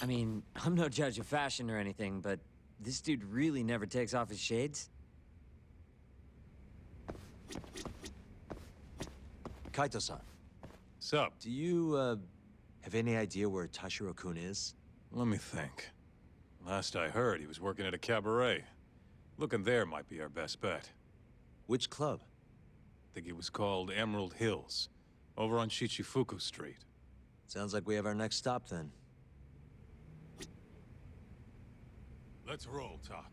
I mean, I'm no judge of fashion or anything, but this dude really never takes off his shades. Kaito-san, Sup? do you, have any idea where Tashiro-kun is? Let me think. Last I heard, he was working at a cabaret. Looking there might be our best bet. Which club? Think it was called Emerald Hills, over on Shichifuku Street. Sounds like we have our next stop then. Let's roll, Top.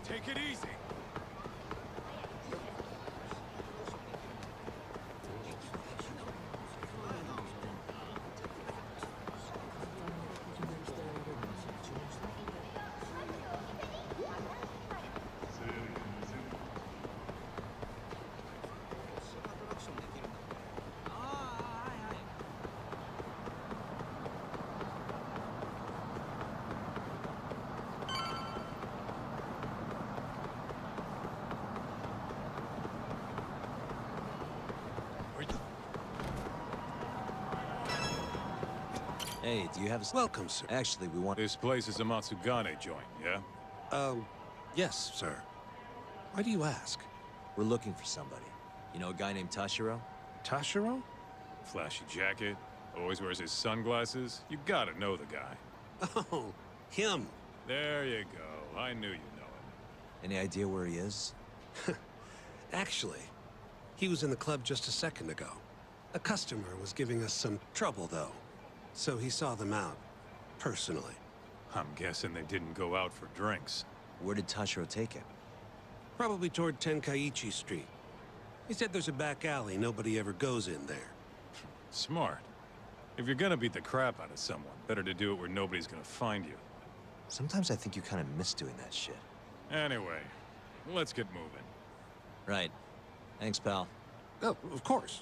Take it easy. Hey, do you have a... Welcome, sir. Actually, we want... This place is a Matsugane joint, yeah? Yes, sir. Why do you ask? We're looking for somebody. You know a guy named Tashiro? Tashiro? Flashy jacket, always wears his sunglasses. You gotta know the guy. Oh, him. There you go. I knew you'd know it. Any idea where he is? Actually, he was in the club just a second ago. A customer was giving us some trouble, though. So he saw them out, personally. I'm guessing they didn't go out for drinks. Where did Tashiro take him? Probably toward Tenkaichi Street. He said there's a back alley, nobody ever goes in there. Smart. If you're gonna beat the crap out of someone, better to do it where nobody's gonna find you. Sometimes I think you kind of miss doing that shit. Anyway, let's get moving. Right. Thanks, pal. Oh, of course.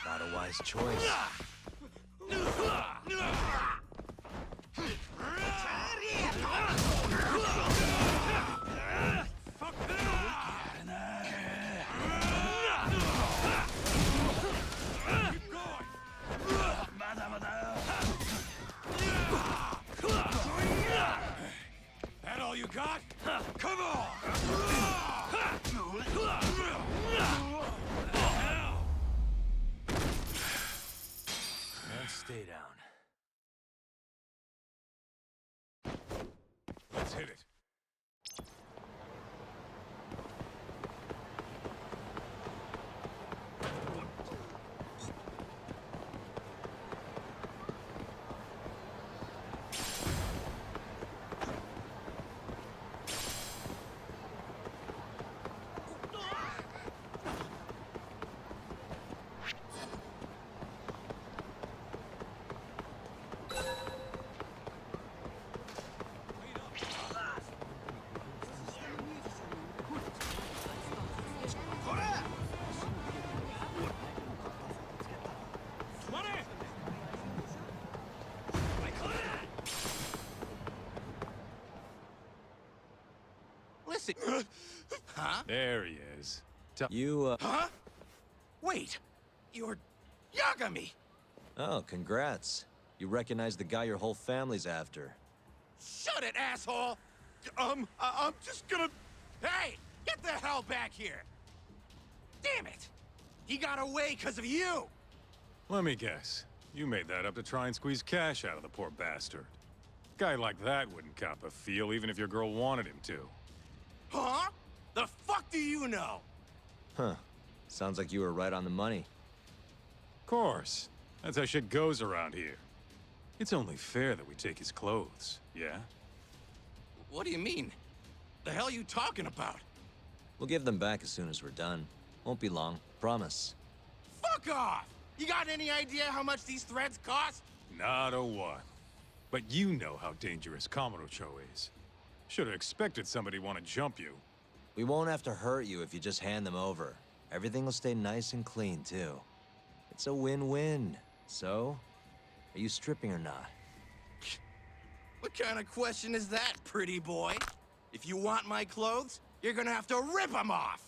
Not a wise choice. That all you got? Come on! And stay down. Let's hit it. see. Huh? There he is. Huh? Wait, you're Yagami. Oh, congrats. You recognize the guy your whole family's after. Shut it, asshole. I'm just gonna. Hey, get the hell back here. Damn it. He got away because of you. Let me guess. You made that up to try and squeeze cash out of the poor bastard. Guy like that wouldn't cop a feel even if your girl wanted him to. Huh? The fuck do you know? Huh. Sounds like you were right on the money. Of course. That's how shit goes around here. It's only fair that we take his clothes, yeah? What do you mean? The hell are you talking about? We'll give them back as soon as we're done. Won't be long, promise. Fuck off! You got any idea how much these threads cost? Not a one. But you know how dangerous Kamurocho is. Should have expected somebody want to jump you. We won't have to hurt you if you just hand them over. Everything will stay nice and clean, too. It's a win-win. So, are you stripping or not? What kind of question is that, pretty boy? If you want my clothes, you're gonna have to rip them off!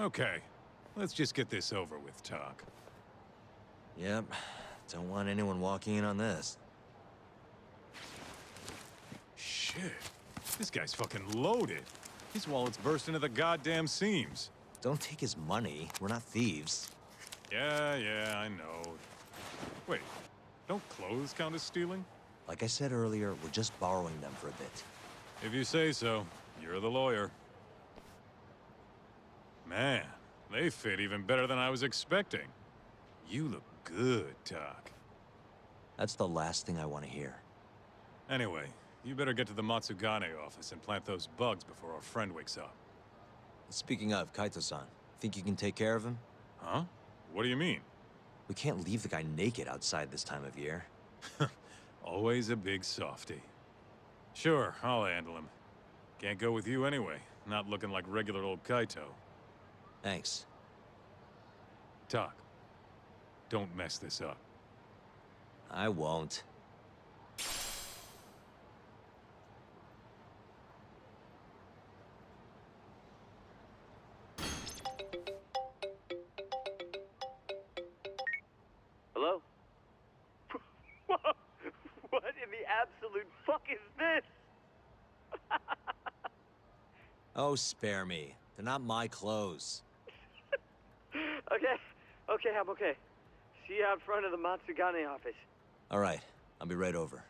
Okay, let's just get this over with, Talk. Yep. Don't want anyone walking in on this. Shit. This guy's fucking loaded. His wallet's burst into the goddamn seams. Don't take his money. We're not thieves. Yeah, I know. Wait, don't clothes count as stealing? Like I said earlier, we're just borrowing them for a bit. If you say so. You're the lawyer. Man, they fit even better than I was expecting. You look good, Talk. That's the last thing I want to hear. Anyway, you better get to the Matsugane office and plant those bugs before our friend wakes up. Speaking of, Kaito-san, think you can take care of him? Huh? What do you mean? We can't leave the guy naked outside this time of year. Always a big softy. Sure, I'll handle him. Can't go with you anyway, not looking like regular old Kaito. Thanks. Talk. Don't mess this up. I won't. Hello? What in the absolute fuck is this? Oh, spare me. They're not my clothes. Okay, I'm okay. See you out front of the Matsugane office. All right, I'll be right over.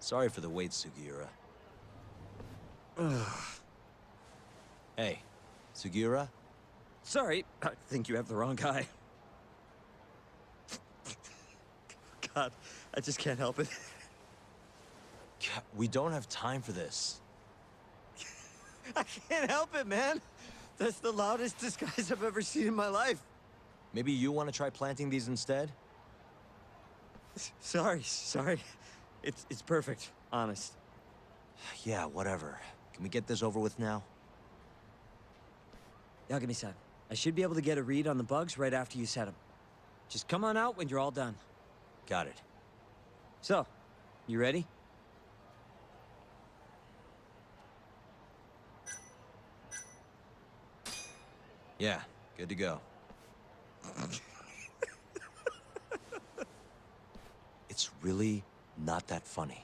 Sorry for the wait, Sugiura. Hey, Sugiura? Sorry, I think you have the wrong guy. God, I just can't help it. We don't have time for this. I can't help it, man. That's the loudest disguise I've ever seen in my life. Maybe you want to try planting these instead? Sorry. It's perfect, honest. Yeah, whatever. Can we get this over with now? Yagami-san, I should be able to get a read on the bugs right after you set them. Just come on out when you're all done. Got it. So, you ready? Yeah, good to go. It's really not that funny.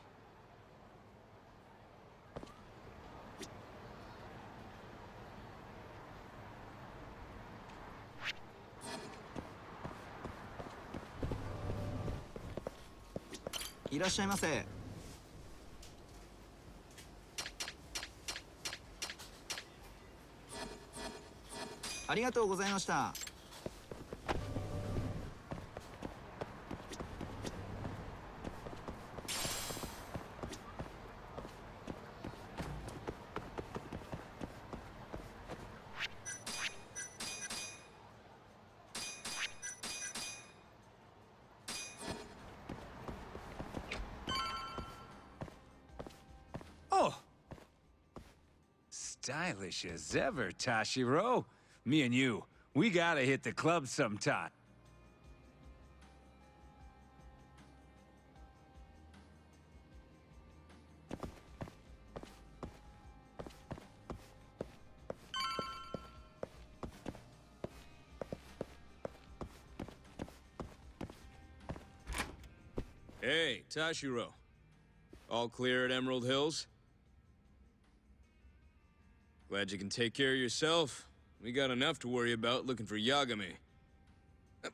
Irashaimase. ありがとうございました。Oh! Stylish as ever, Tashiro. Me and you, we gotta hit the club sometime. Hey, Tashiro. All clear at Emerald Hills? Glad you can take care of yourself. We got enough to worry about looking for Yagami.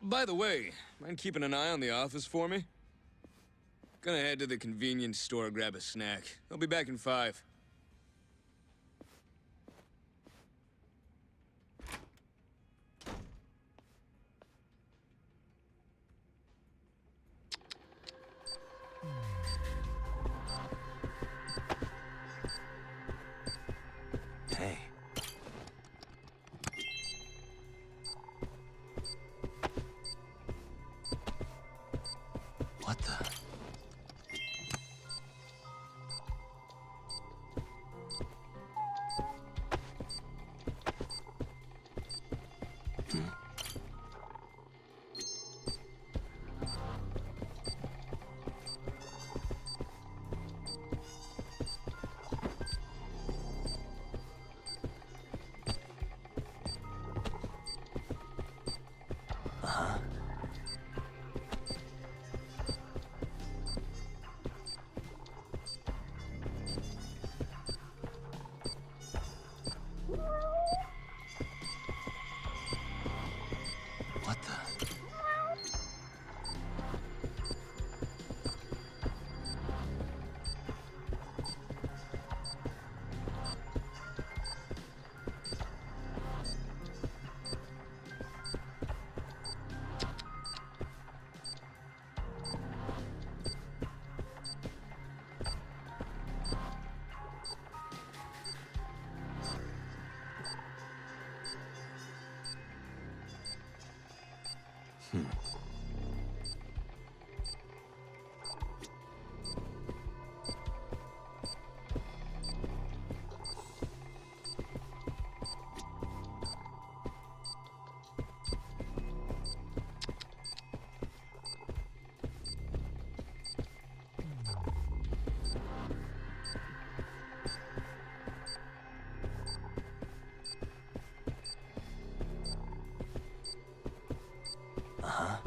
By the way, mind keeping an eye on the office for me? Gonna head to the convenience store, grab a snack. I'll be back in 5. Hey. What the? What the? Uh-huh.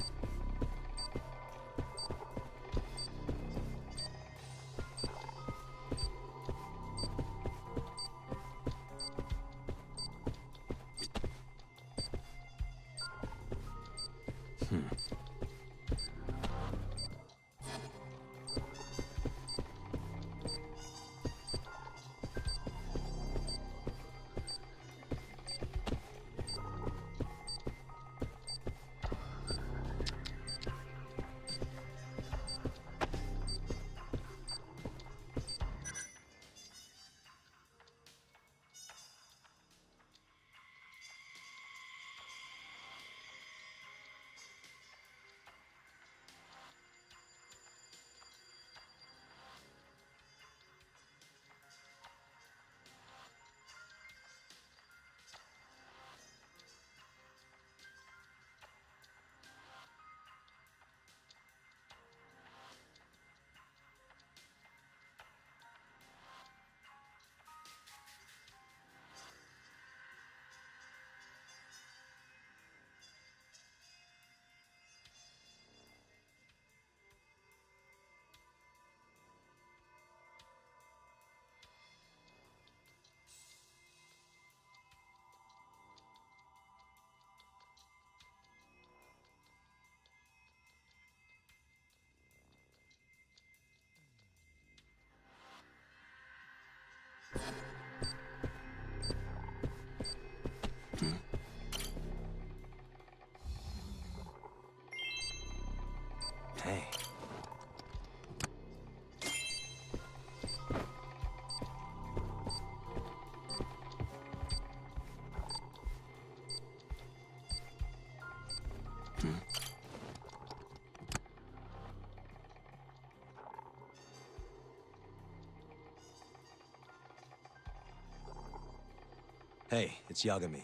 Hey, it's Yagami.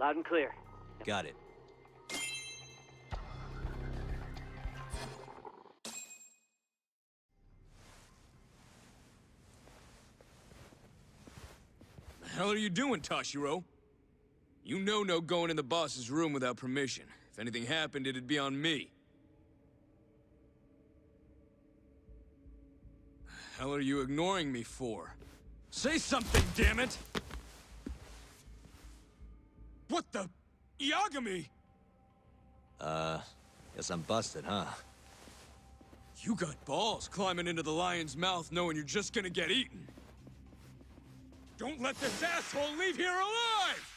Loud and clear. Got it. The hell are you doing, Tashiro? You know no going in the boss's room without permission. If anything happened, it'd be on me. The hell are you ignoring me for? Say something, damn it! What the... Yagami! Guess I'm busted, huh? You got balls climbing into the lion's mouth knowing you're just gonna get eaten. Don't let this asshole leave here alive!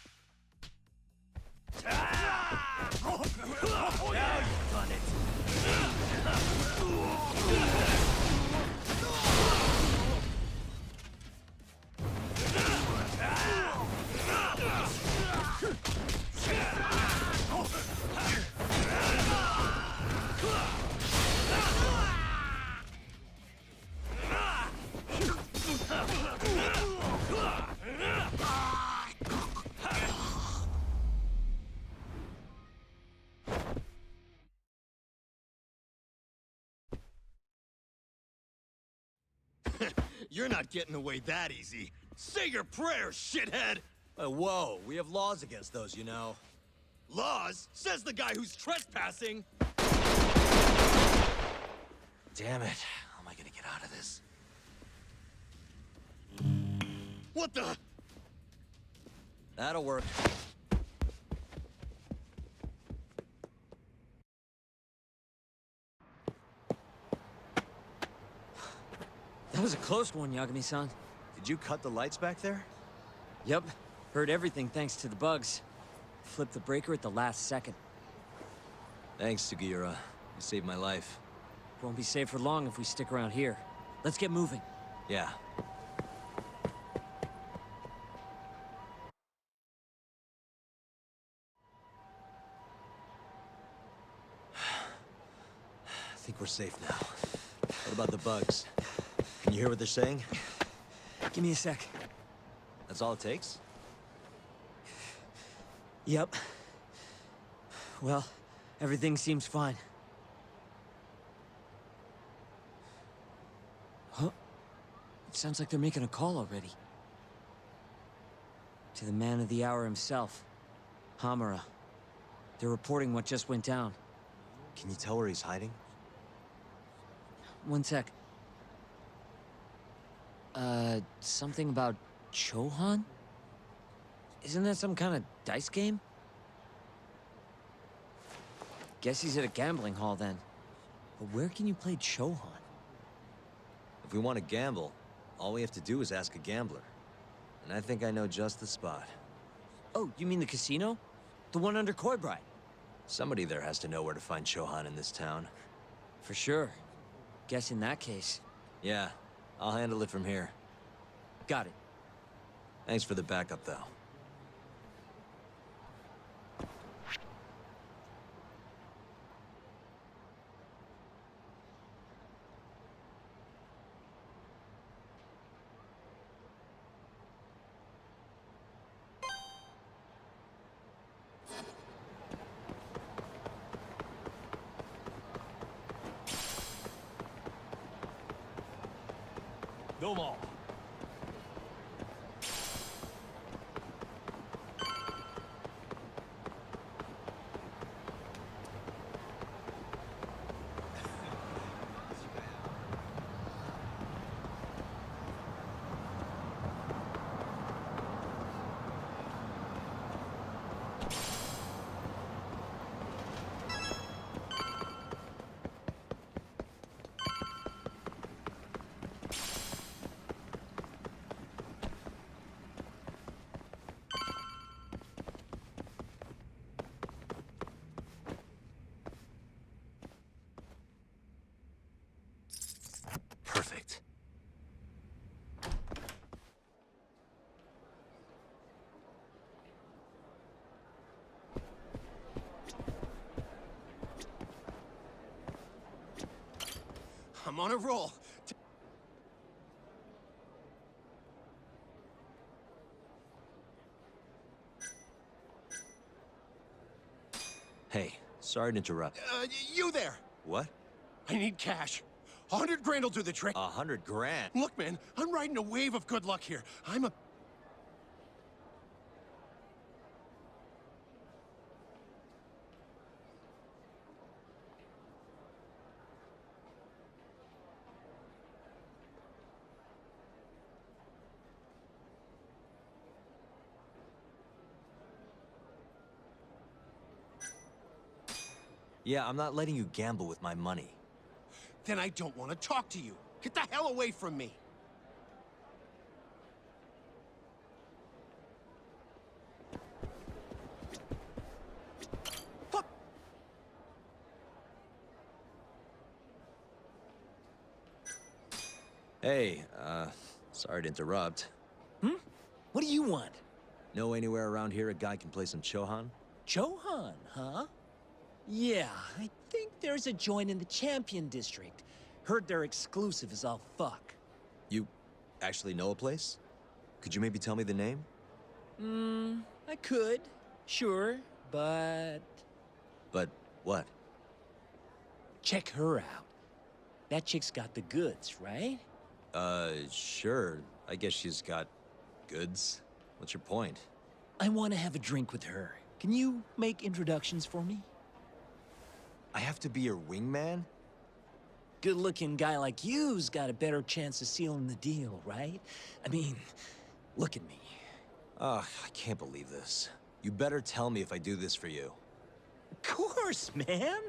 You're not getting away that easy. Say your prayers, shithead! Whoa, we have laws against those, you know. Laws? Says the guy who's trespassing! Damn it. How am I gonna get out of this? What the? That'll work. That was a close one, Yagami-san. Did you cut the lights back there? Yep. Heard everything thanks to the bugs. Flipped the breaker at the last second. Thanks, Sugiura. You saved my life. Won't be safe for long if we stick around here. Let's get moving. Yeah. I think we're safe now. What about the bugs? Can you hear what they're saying? Give me a sec. That's all it takes? Yep. Well, everything seems fine. Huh? It sounds like they're making a call already. To the man of the hour himself, Hamura. They're reporting what just went down. Can you tell where he's hiding? One sec. Something about Chohan? Isn't that some kind of dice game? Guess he's at a gambling hall then. But where can you play Chohan? If we want to gamble, all we have to do is ask a gambler. And I think I know just the spot. Oh, you mean the casino? The one under Koibride? Somebody there has to know where to find Chohan in this town. For sure. Guess in that case. Yeah, I'll handle it from here. Got it. Thanks for the backup, though. Domo. I'm on a roll. Hey, sorry to interrupt. You there! What? I need cash. 100 grand will do the trick. 100 grand? Look, man, I'm riding a wave of good luck here. I'm a... Yeah, I'm not letting you gamble with my money. Then I don't want to talk to you. Get the hell away from me. Fuck. Hey, sorry to interrupt. What do you want? Know anywhere around here a guy can play some Chohan? Chohan, huh? Yeah, I think there's a joint in the Champion District. Heard they're exclusive as all fuck. You actually know a place? Could you maybe tell me the name? I could, sure, but... But what? check her out. That chick's got the goods, right? Sure. I guess she's got goods. What's your point? I want to have a drink with her. Can you make introductions for me? I have to be your wingman? Good-looking guy like you's got a better chance of sealing the deal, right? I mean, look at me. Ugh, I can't believe this. You better tell me if I do this for you. Of course, man!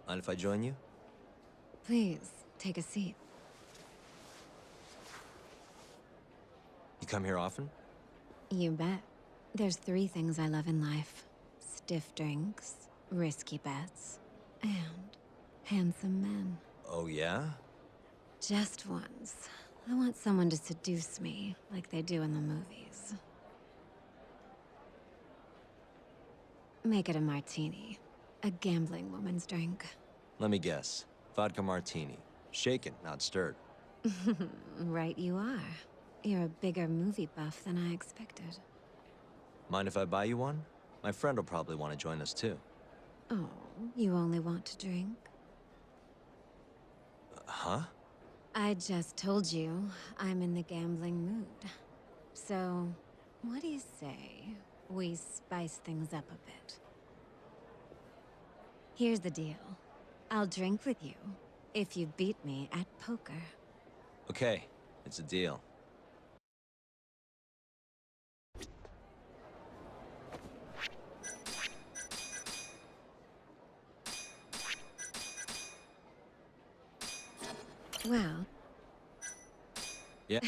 Mind if I join you? Please, take a seat. You come here often? You bet. There's 3 things I love in life. Stiff drinks, risky bets, and handsome men. Oh, yeah? Just once. I want someone to seduce me, like they do in the movies. Make it a martini. A gambling woman's drink. Let me guess. Vodka martini. Shaken, not stirred. Right you are. You're a bigger movie buff than I expected. Mind if I buy you one? My friend will probably want to join us too. Oh, you only want to drink? Huh? I just told you I'm in the gambling mood. So, what do you say we spice things up a bit? Here's the deal. I'll drink with you if you beat me at poker. Okay, it's a deal. Well, Yeah.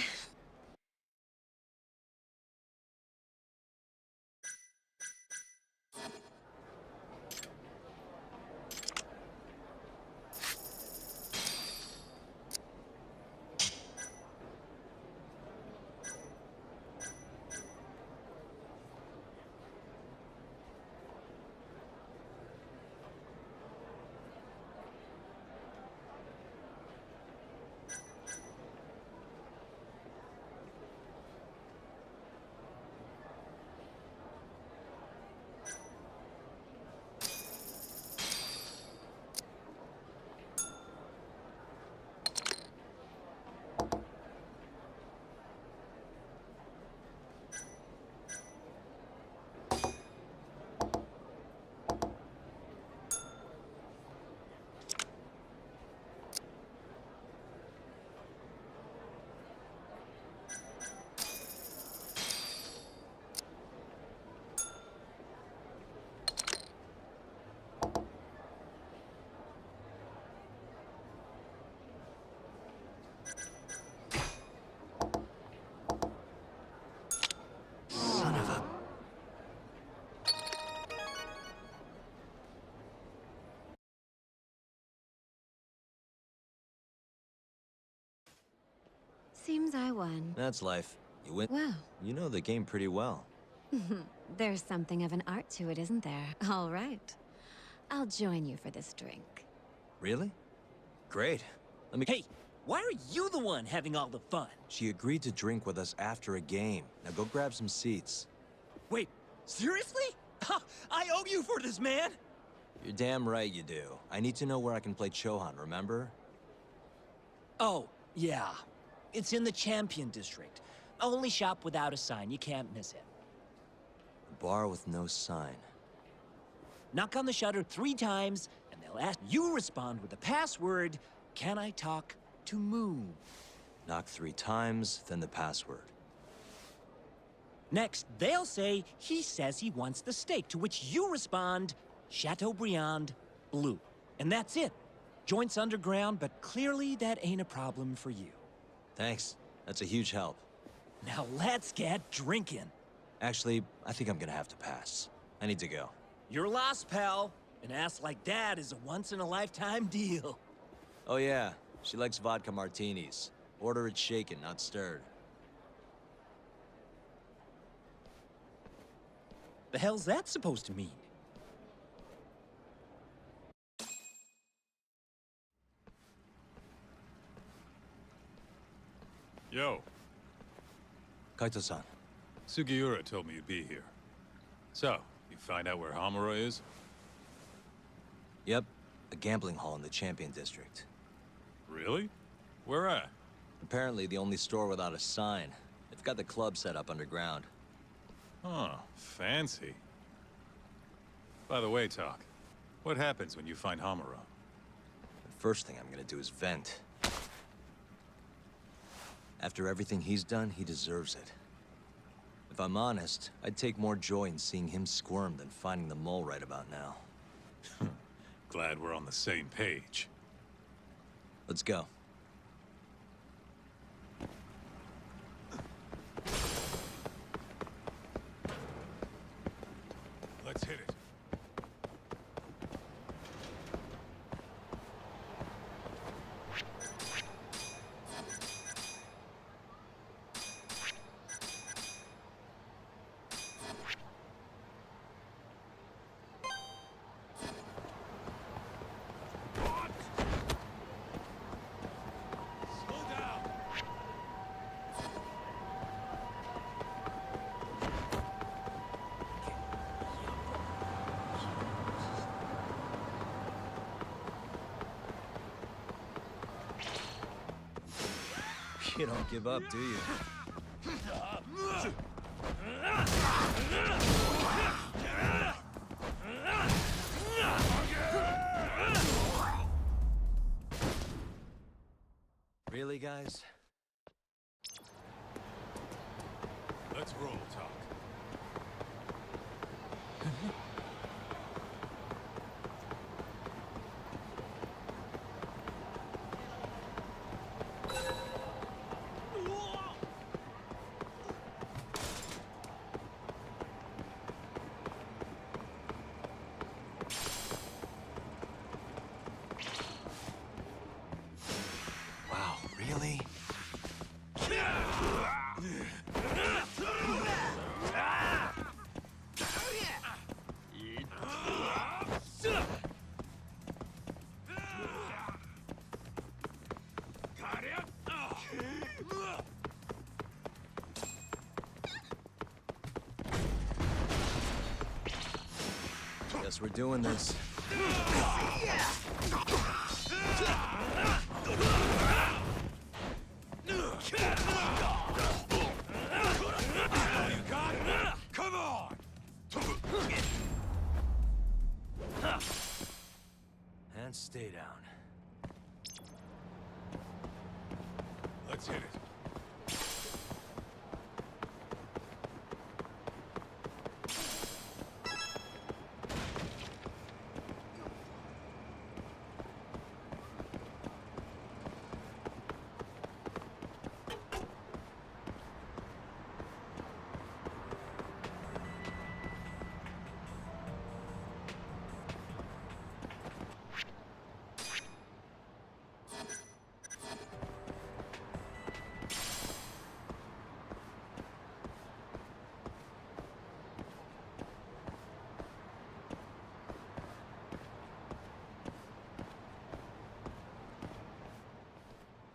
Seems I won. That's life. You win. Well, You know the game pretty well. there's something of an art to it, isn't there? All right. I'll join you for this drink. Really? Great. Let me. Hey, why are you the one having all the fun? She agreed to drink with us after a game. Now go grab some seats. Wait, seriously? I owe you for this, man! You're damn right you do. I need to know where I can play Chohan, remember? Oh, yeah. It's in the Champion District. Only shop without a sign. You can't miss it. A bar with no sign. Knock on the shutter 3 times, and they'll ask you respond with the password, "Can I talk to Moon?" Knock 3 times, then the password. Next, they'll say, "He says he wants the steak," to which you respond, "Chateaubriand Blue." And that's it. Joint's underground, but clearly that ain't a problem for you. Thanks. That's a huge help. Now let's get drinking. Actually, I think I'm gonna have to pass. I need to go. You're lost, pal. An ass like that is a once-in-a-lifetime deal. Oh yeah, she likes vodka martinis. Order it shaken, not stirred. The hell's that supposed to mean? Yo, Kaito-san. Sugiura told me you'd be here. So, you find out where Hamura is? Yep, a gambling hall in the Champion District. Really? Where at? Apparently the only store without a sign. They've got the club set up underground. Huh, fancy. By the way, Talk, what happens when you find Hamura? The first thing I'm gonna do is vent. After everything he's done, he deserves it. If I'm honest, I'd take more joy in seeing him squirm than finding the mole right about now. Glad we're on the same page. Let's go. Let's hit it. You don't give up, do you? Really, guys? Let's roll, Talk. Wow, really? Guess we're doing this. Come on! And stay down. Let's hit it.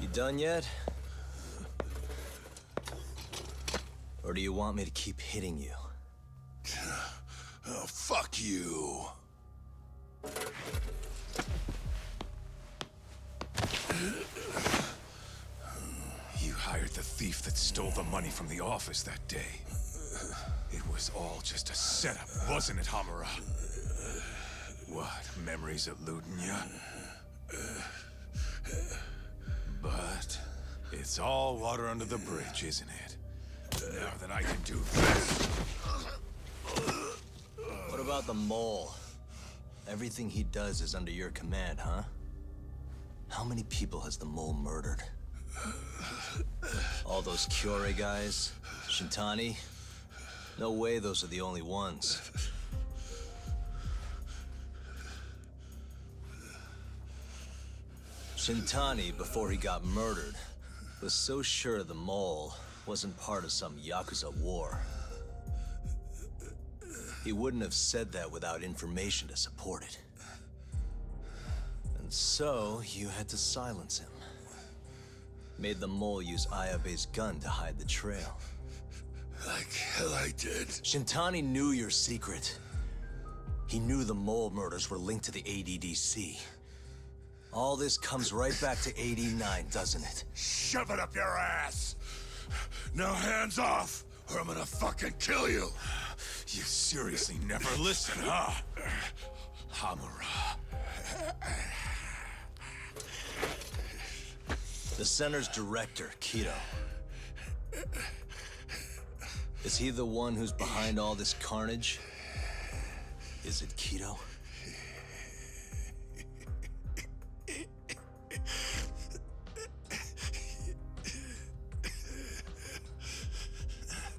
You done yet? Or do you want me to keep hitting you? Oh, fuck you. You hired the thief that stole the money from the office that day. It was all just a setup, wasn't it, Hamura? What, memories eluding you? But it's all water under the bridge, isn't it? Now that I can do this. What about the mole? Everything he does is under your command, huh? How many people has the mole murdered? All those Kyorei guys? Shintani? No way those are the only ones. Shintani, before he got murdered, was so sure the mole wasn't part of some Yakuza war. He wouldn't have said that without information to support it. And so, you had to silence him. Made the mole use Ayabe's gun to hide the trail. Like hell I did. Shintani knew your secret. He knew the mole murders were linked to the ADDC. All this comes right back to 89, doesn't it? Shove it up your ass! Now hands off, or I'm gonna fucking kill you! You seriously never listen, huh? Hamura. The center's director, Kido. Is he the one who's behind all this carnage? Is it Kido?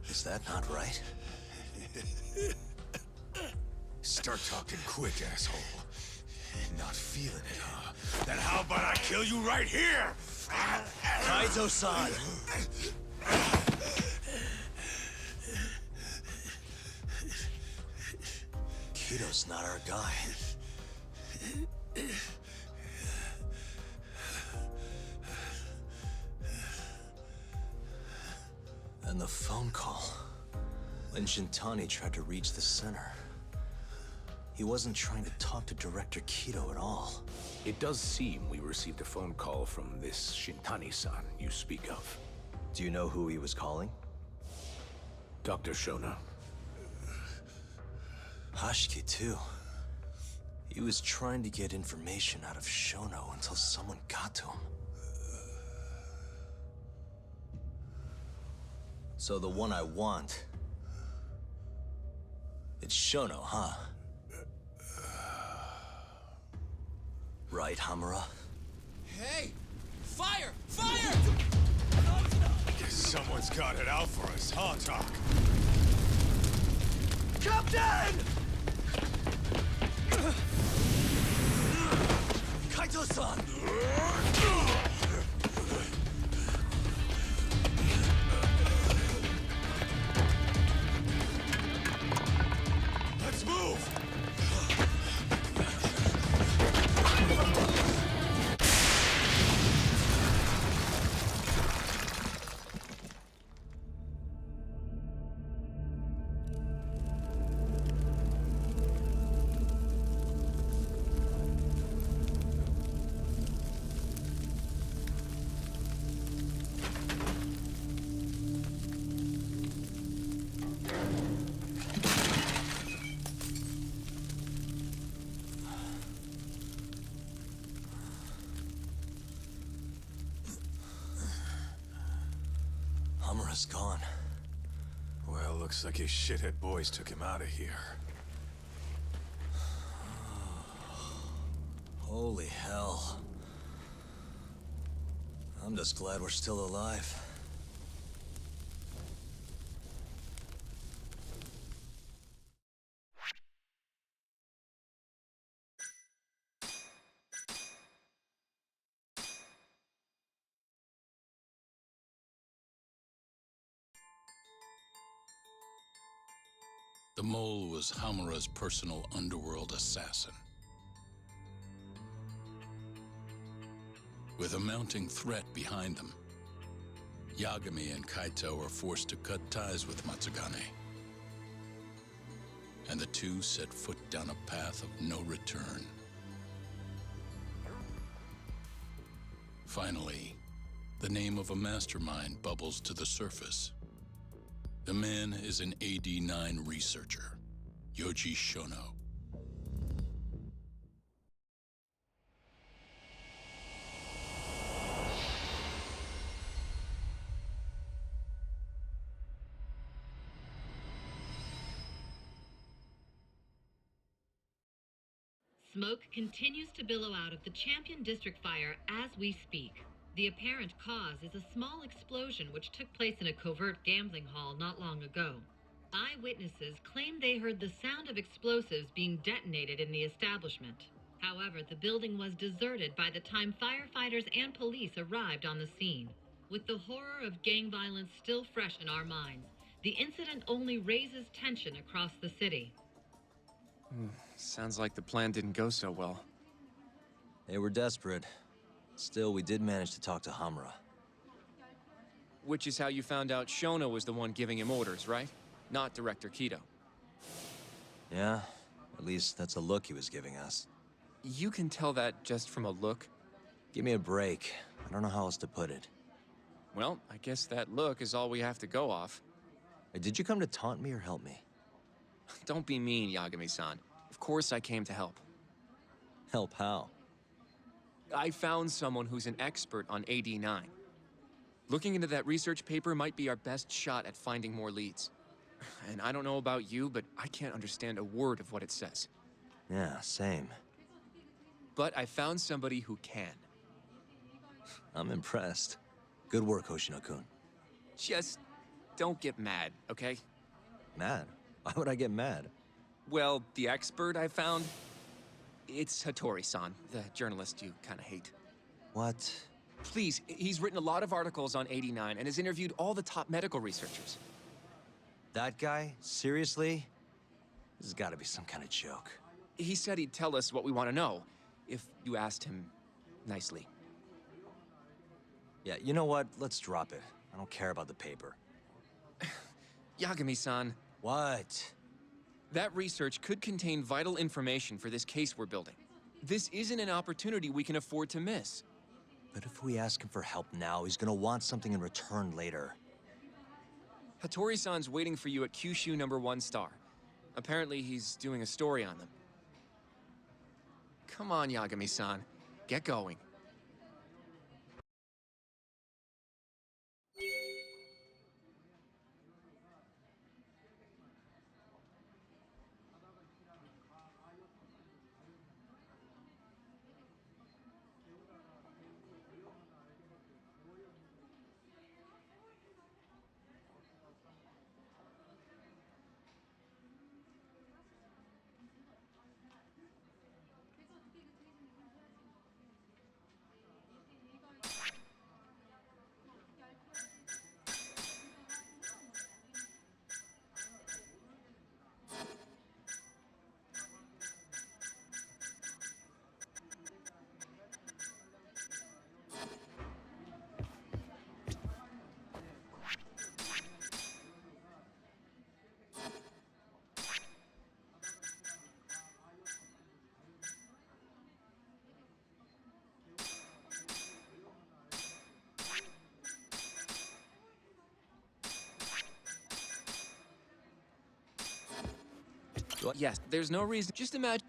Is that not right? Start talking quick, asshole. Not feeling it, huh? Then how about I kill you right here? Kaito-san! Kido's not our guy. And the phone call. When Shintani tried to reach the center, he wasn't trying to talk to Director Kido at all. It does seem we received a phone call from this Shintani-san you speak of. Do you know who he was calling? Dr. Shona. Hashiki, too. He was trying to get information out of Shono until someone got to him. So the one I want... it's Shono, huh? Right, Hamura? Hey! Fire! Fire! Guess someone's got it out for us, huh, Doc? Captain! Kaito-san! Let's move! Hamura's gone. Well, Looks like his shithead boys took him out of here. Holy hell. I'm just glad we're still alive. The mole was Hamura's personal underworld assassin. With a mounting threat behind them, Yagami and Kaito were forced to cut ties with Matsugane. And the two set foot down a path of no return. Finally, the name of a mastermind bubbles to the surface. The man is an AD-9 researcher, Yoji Shono. Smoke continues to billow out of the Champion District fire as we speak. The apparent cause is a small explosion which took place in a covert gambling hall not long ago. Eyewitnesses claim they heard the sound of explosives being detonated in the establishment. However, the building was deserted by the time firefighters and police arrived on the scene. With the horror of gang violence still fresh in our minds, the incident only raises tension across the city. Sounds like the plan didn't go so well. They were desperate. Still, we did manage to talk to Hamura. Which is how you found out Shono was the one giving him orders, right? Not Director Kido. Yeah, at least that's a look he was giving us. You can tell that just from a look? Give me a break. I don't know how else to put it. Well, I guess that look is all we have to go off. Did you come to taunt me or help me? Don't be mean, Yagami-san. Of course I came to help. Help how? I found someone who's an expert on AD-9. Looking into that research paper might be our best shot at finding more leads. And I don't know about you, but I can't understand a word of what it says. Yeah, same. But I found somebody who can. I'm impressed. Good work, Hoshino-kun. Just don't get mad, okay? Mad? Why would I get mad? Well, the expert I found, it's Hattori-san, the journalist you kind of hate. What? Please, he's written a lot of articles on AD-9 and has interviewed all the top medical researchers. That guy? Seriously? This has got to be some kind of joke. He said he'd tell us what we want to know, if you asked him nicely. Yeah, you know what? Let's drop it. I don't care about the paper. Yagami-san. What? That research could contain vital information for this case we're building. This isn't an opportunity we can afford to miss. But if we ask him for help now, he's gonna want something in return later. Hattori-san's waiting for you at Kyushu #1 star. Apparently he's doing a story on them. Come on, Yagami-san. Get going. Yes, there's no reason. Just imagine.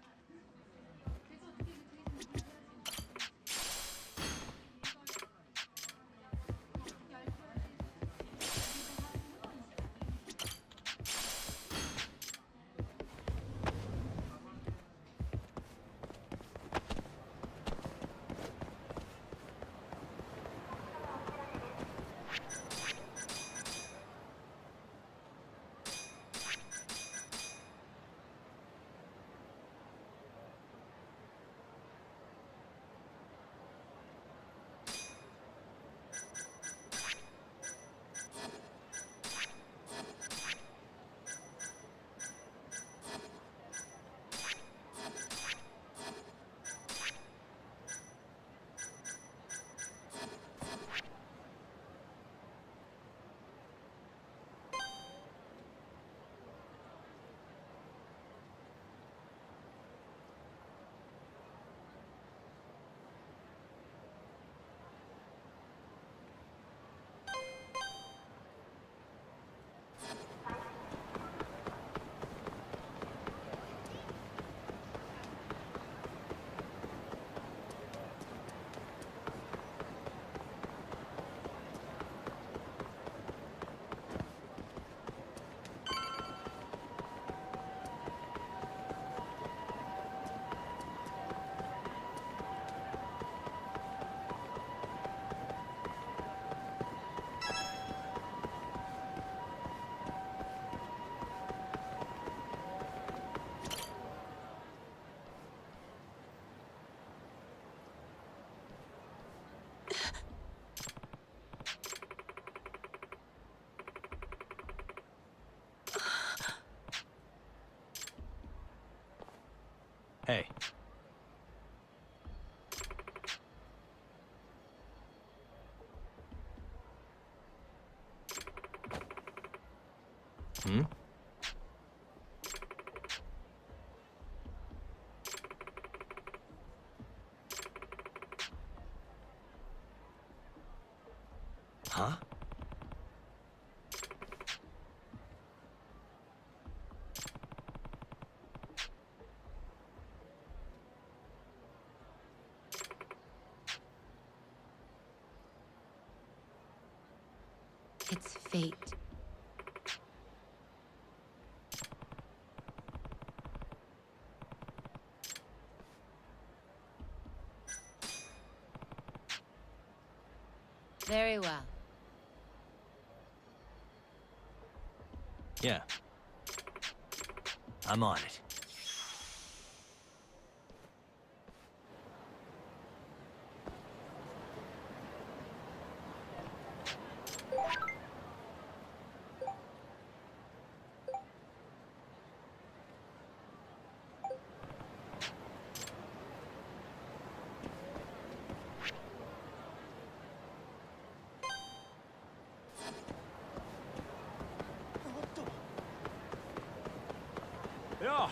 Hey. Hmm? Huh? It's fate. Very well. Yeah. I'm on it. Yeah.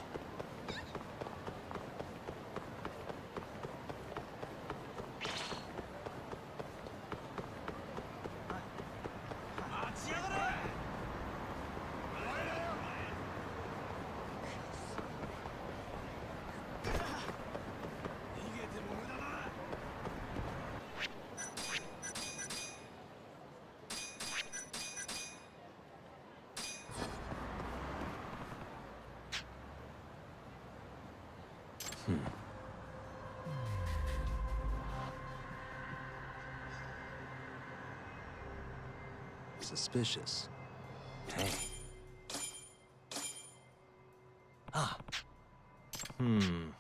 Suspicious. Hey. Ah. Hmm.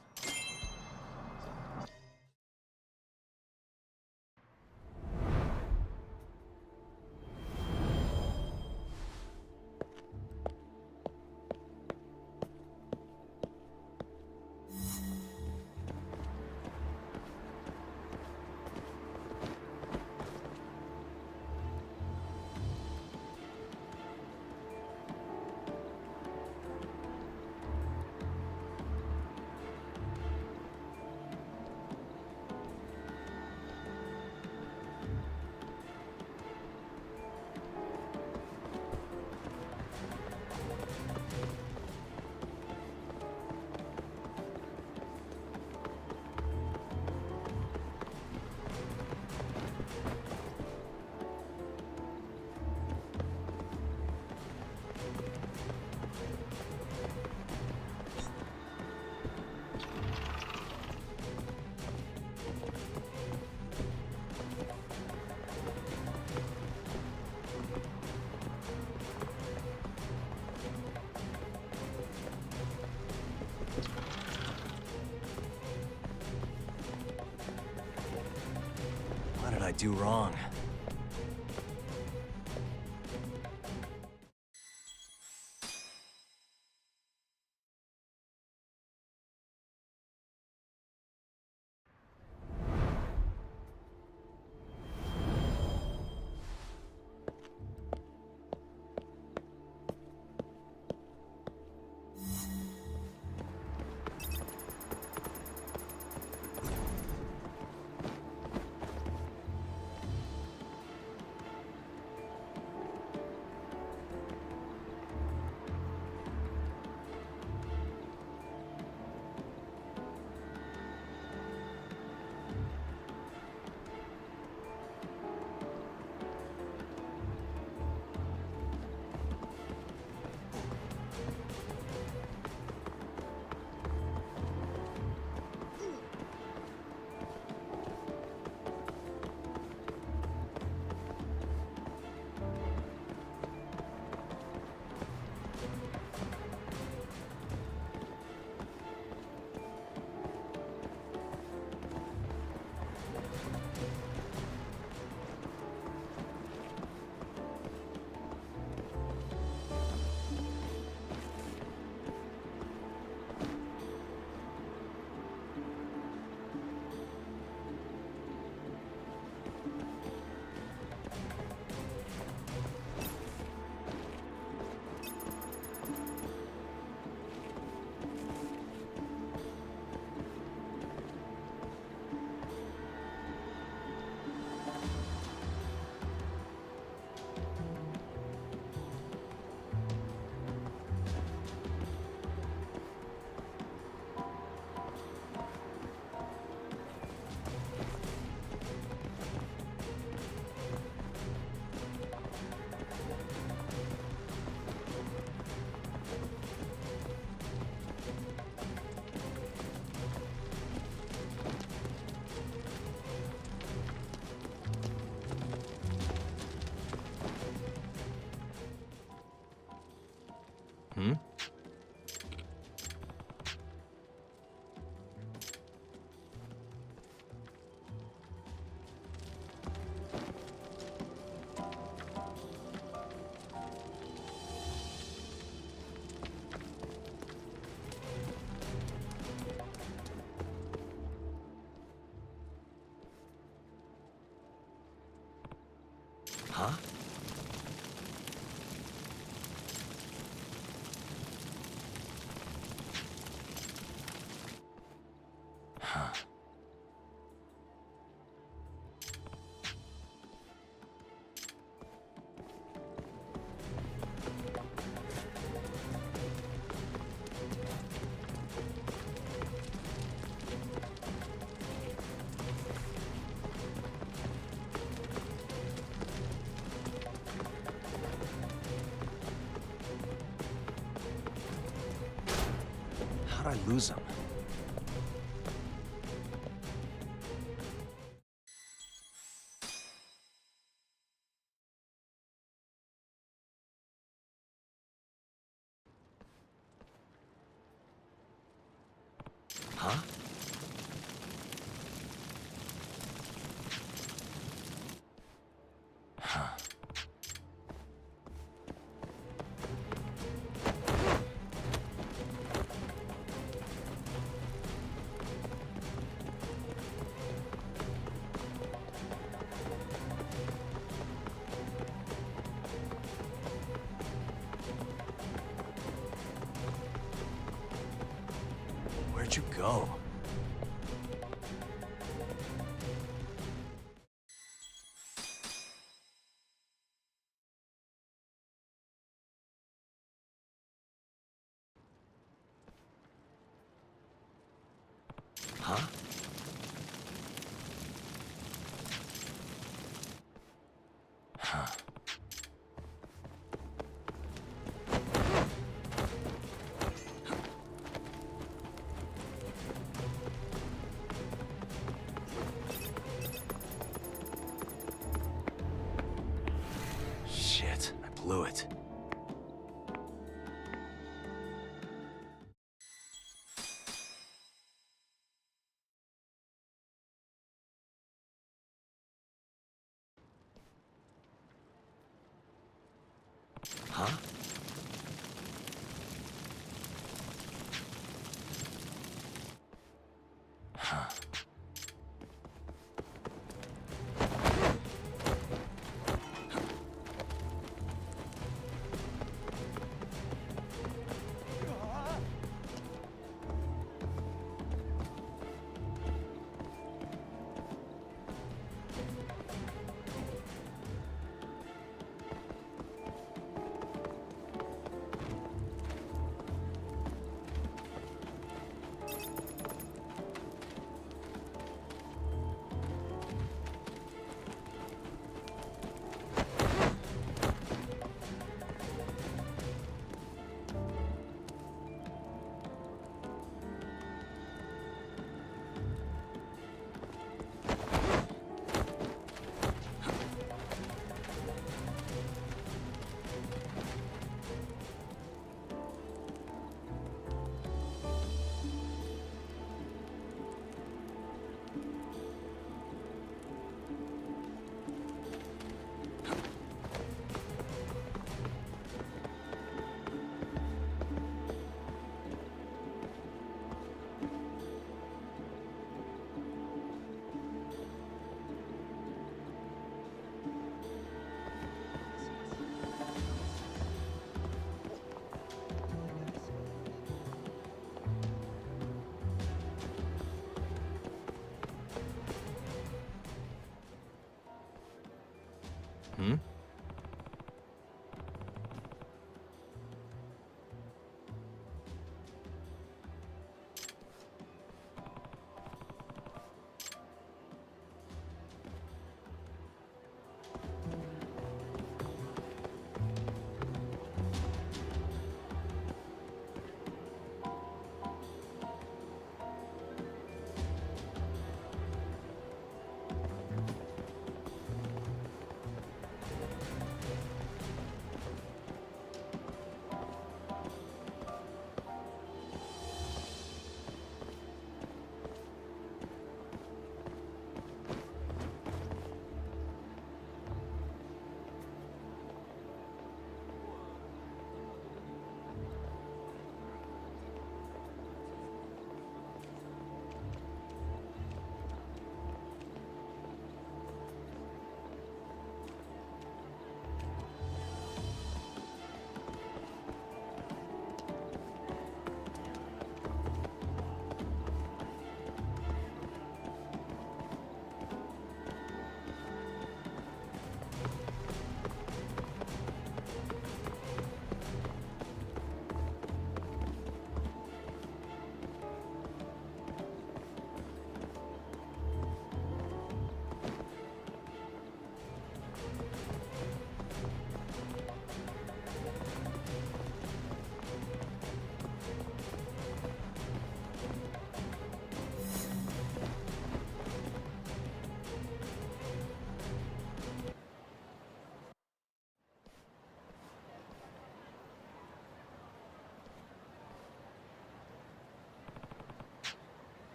What did I do wrong? How'd I lose him? Huh? Huh. Where'd you go? Huh? Huh. Shit, I blew it. Huh? Huh. Hmm?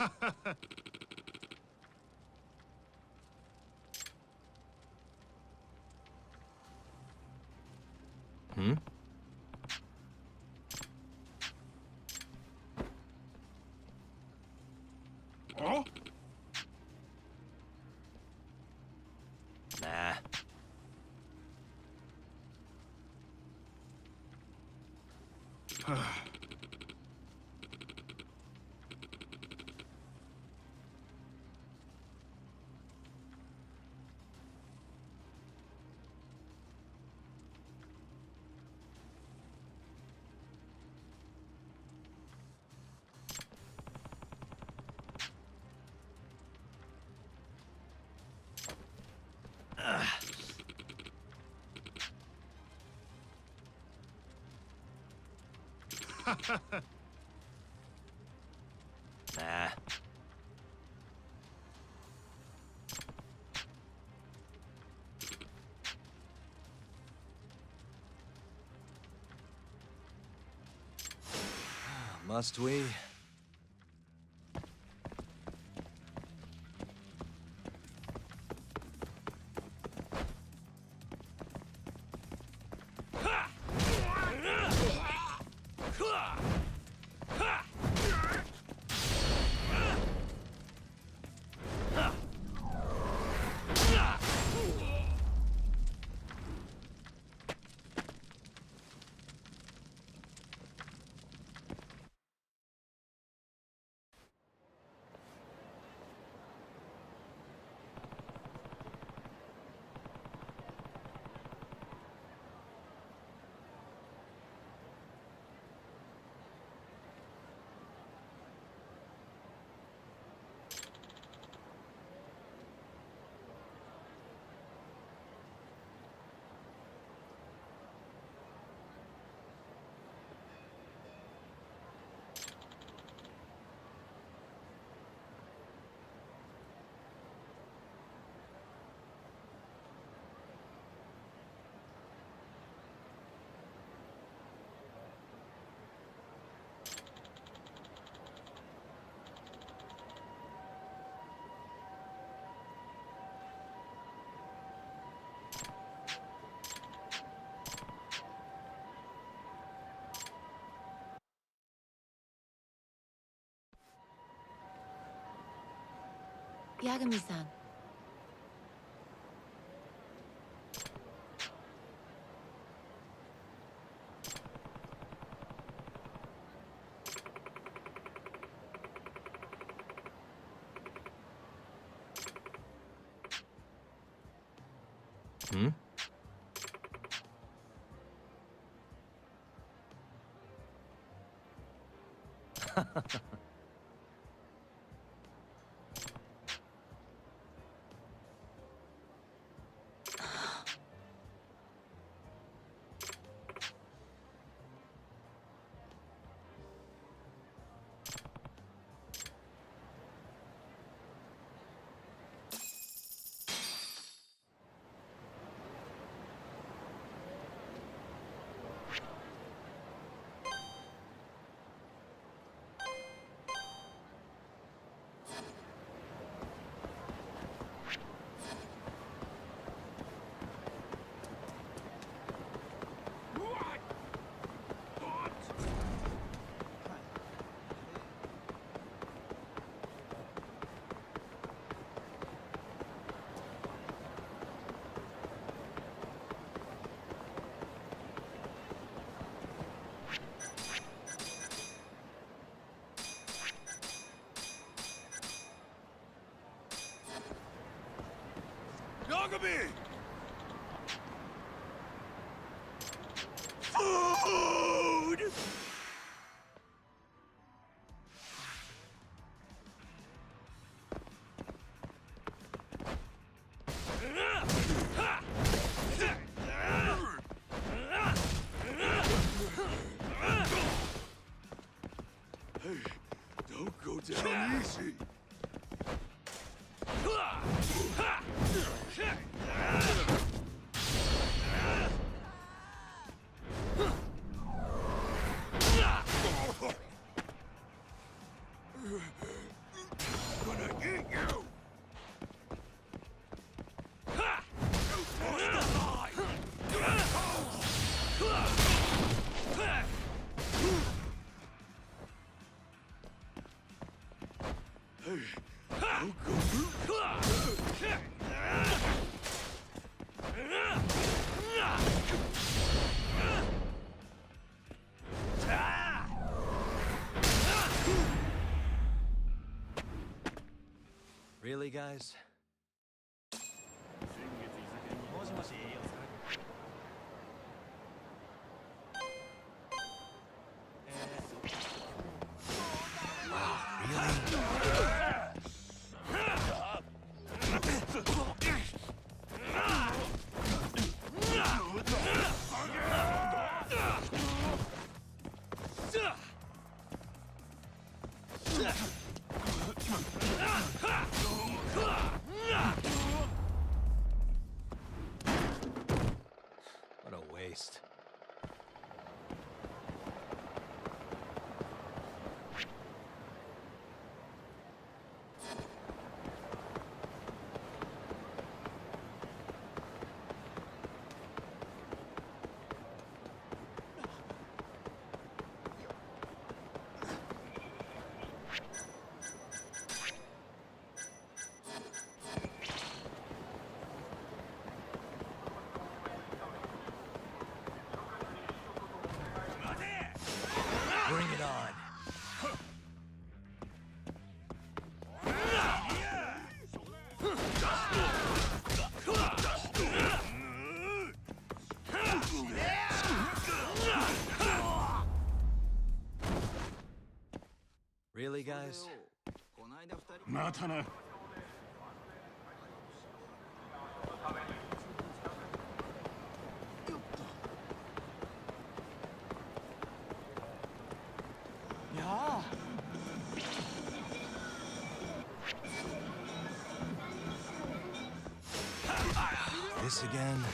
Hmm? Oh? Nah. Nah. Must we? Yagami-san. Hmm? Yagami! Food! Hey, don't go down easy. guys. What a waste. Bring it on. Really, guys? またな。This again?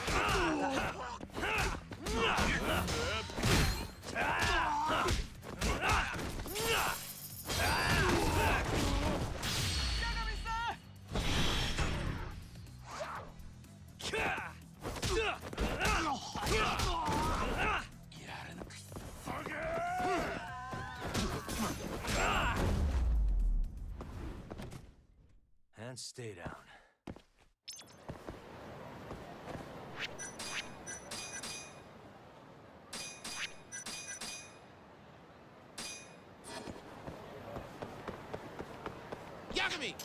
And stay down. Yakumi!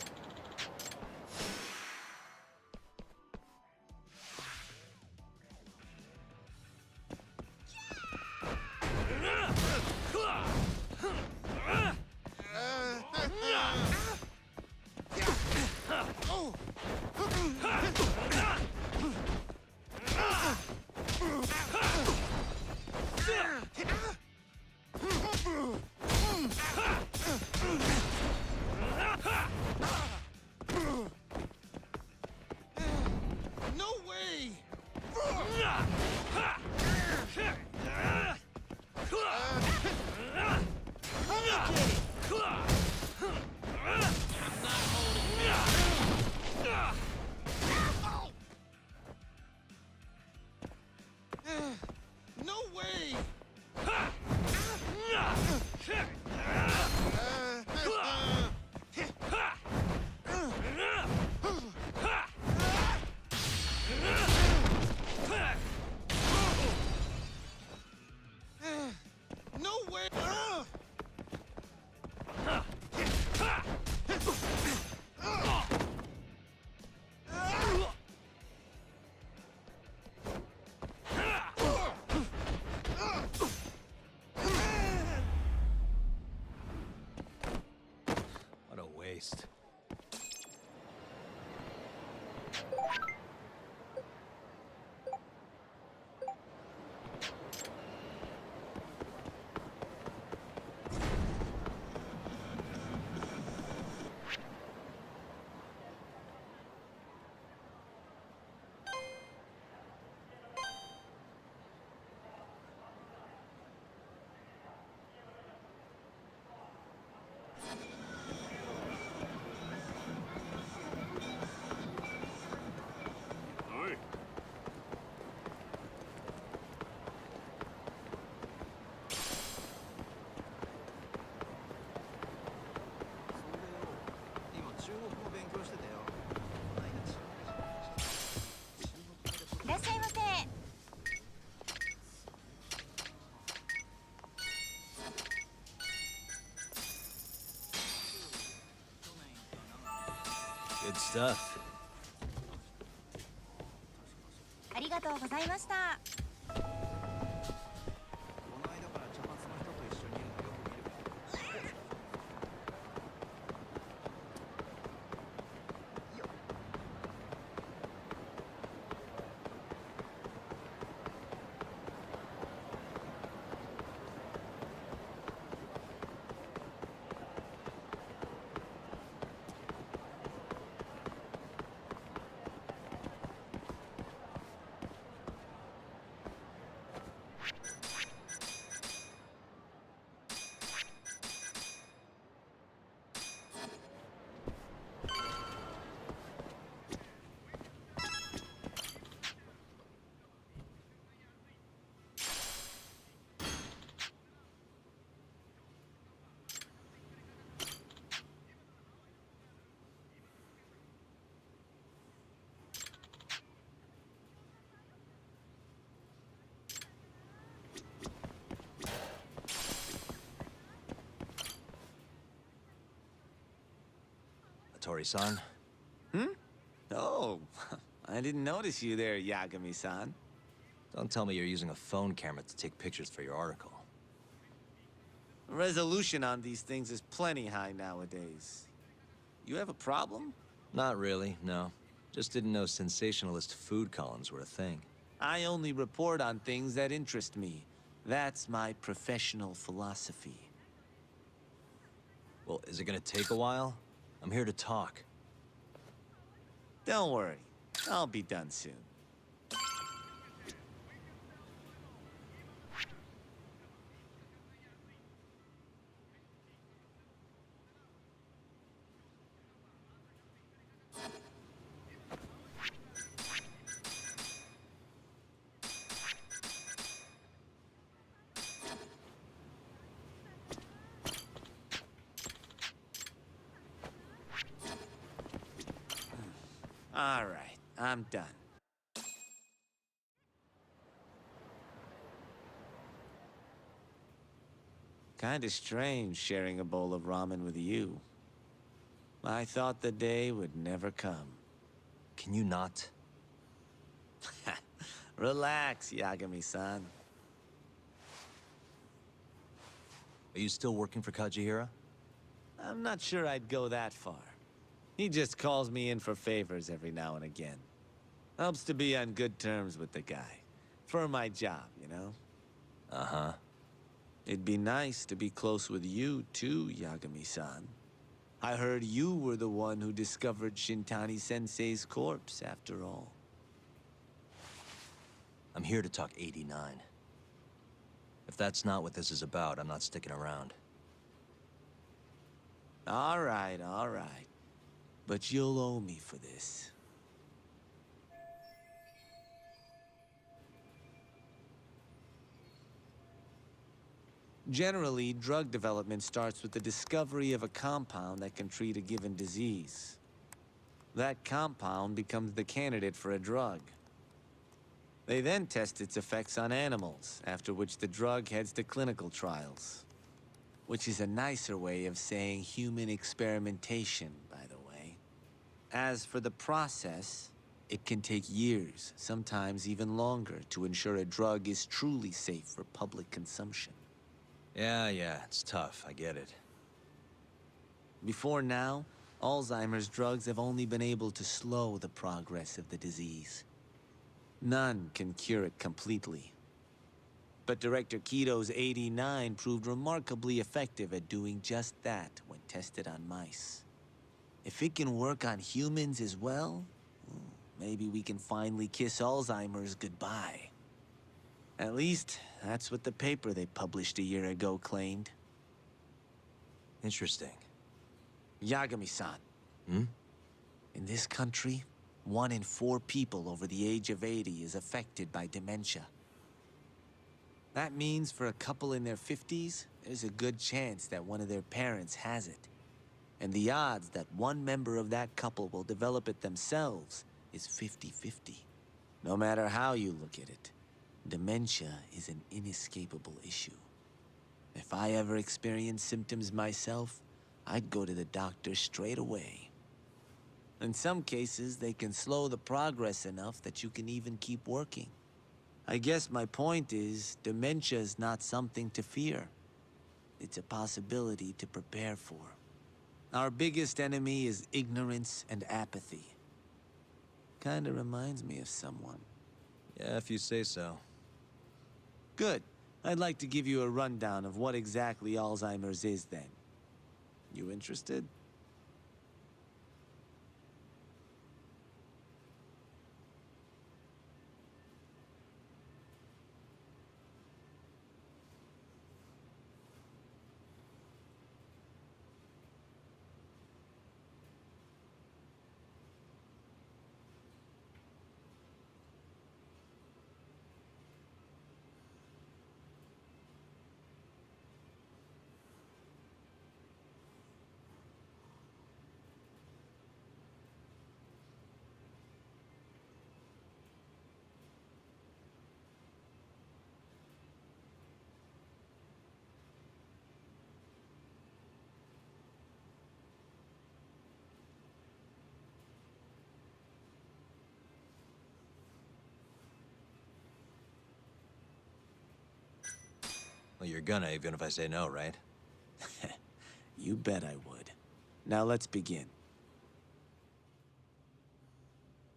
No way! No way! No way! What a waste. stuff. ありがとうございました。Tori-san? Oh, I didn't notice you there, Yagami-san. Don't tell me you're using a phone camera to take pictures for your article. Resolution on these things is plenty high nowadays. You have a problem? Not really, no. Just didn't know sensationalist food columns were a thing. I only report on things that interest me. That's my professional philosophy. Well, is it gonna take a while? I'm here to talk. Don't worry. I'll be done soon. All right, I'm done. Kinda strange sharing a bowl of ramen with you. I thought the day would never come. Can you not? Relax, Yagami-san. Are you still working for Kajihira? I'm not sure I'd go that far. He just calls me in for favors every now and again. Helps to be on good terms with the guy. For my job, you know? Uh-huh. It'd be nice to be close with you, too, Yagami-san. I heard you were the one who discovered Shintani-sensei's corpse, after all. I'm here to talk 89. If that's not what this is about, I'm not sticking around. All right, all right. But you'll owe me for this. Generally, drug development starts with the discovery of a compound that can treat a given disease. That compound becomes the candidate for a drug. They then test its effects on animals, after which the drug heads to clinical trials. Which is a nicer way of saying human experimentation, by the way. As for the process, it can take years, sometimes even longer, to ensure a drug is truly safe for public consumption. Yeah, it's tough, I get it. Before now, Alzheimer's drugs have only been able to slow the progress of the disease. None can cure it completely. But Director Kito's 89 proved remarkably effective at doing just that when tested on mice. If it can work on humans as well, maybe we can finally kiss Alzheimer's goodbye. At least, that's what the paper they published a year ago claimed. Interesting. Yagami-san. Hmm? In this country, 1 in 4 people over the age of 80 is affected by dementia. That means for a couple in their 50s, there's a good chance that one of their parents has it. And the odds that one member of that couple will develop it themselves is 50-50. No matter how you look at it, dementia is an inescapable issue. If I ever experienced symptoms myself, I'd go to the doctor straight away. In some cases, they can slow the progress enough that you can even keep working. I guess my point is, dementia is not something to fear. It's a possibility to prepare for. Our biggest enemy is ignorance and apathy. Kinda reminds me of someone. Yeah, if you say so. Good. I'd like to give you a rundown of what exactly Alzheimer's is then. You interested? Well, you're gonna, even if I say no, right? You bet I would. Now let's begin.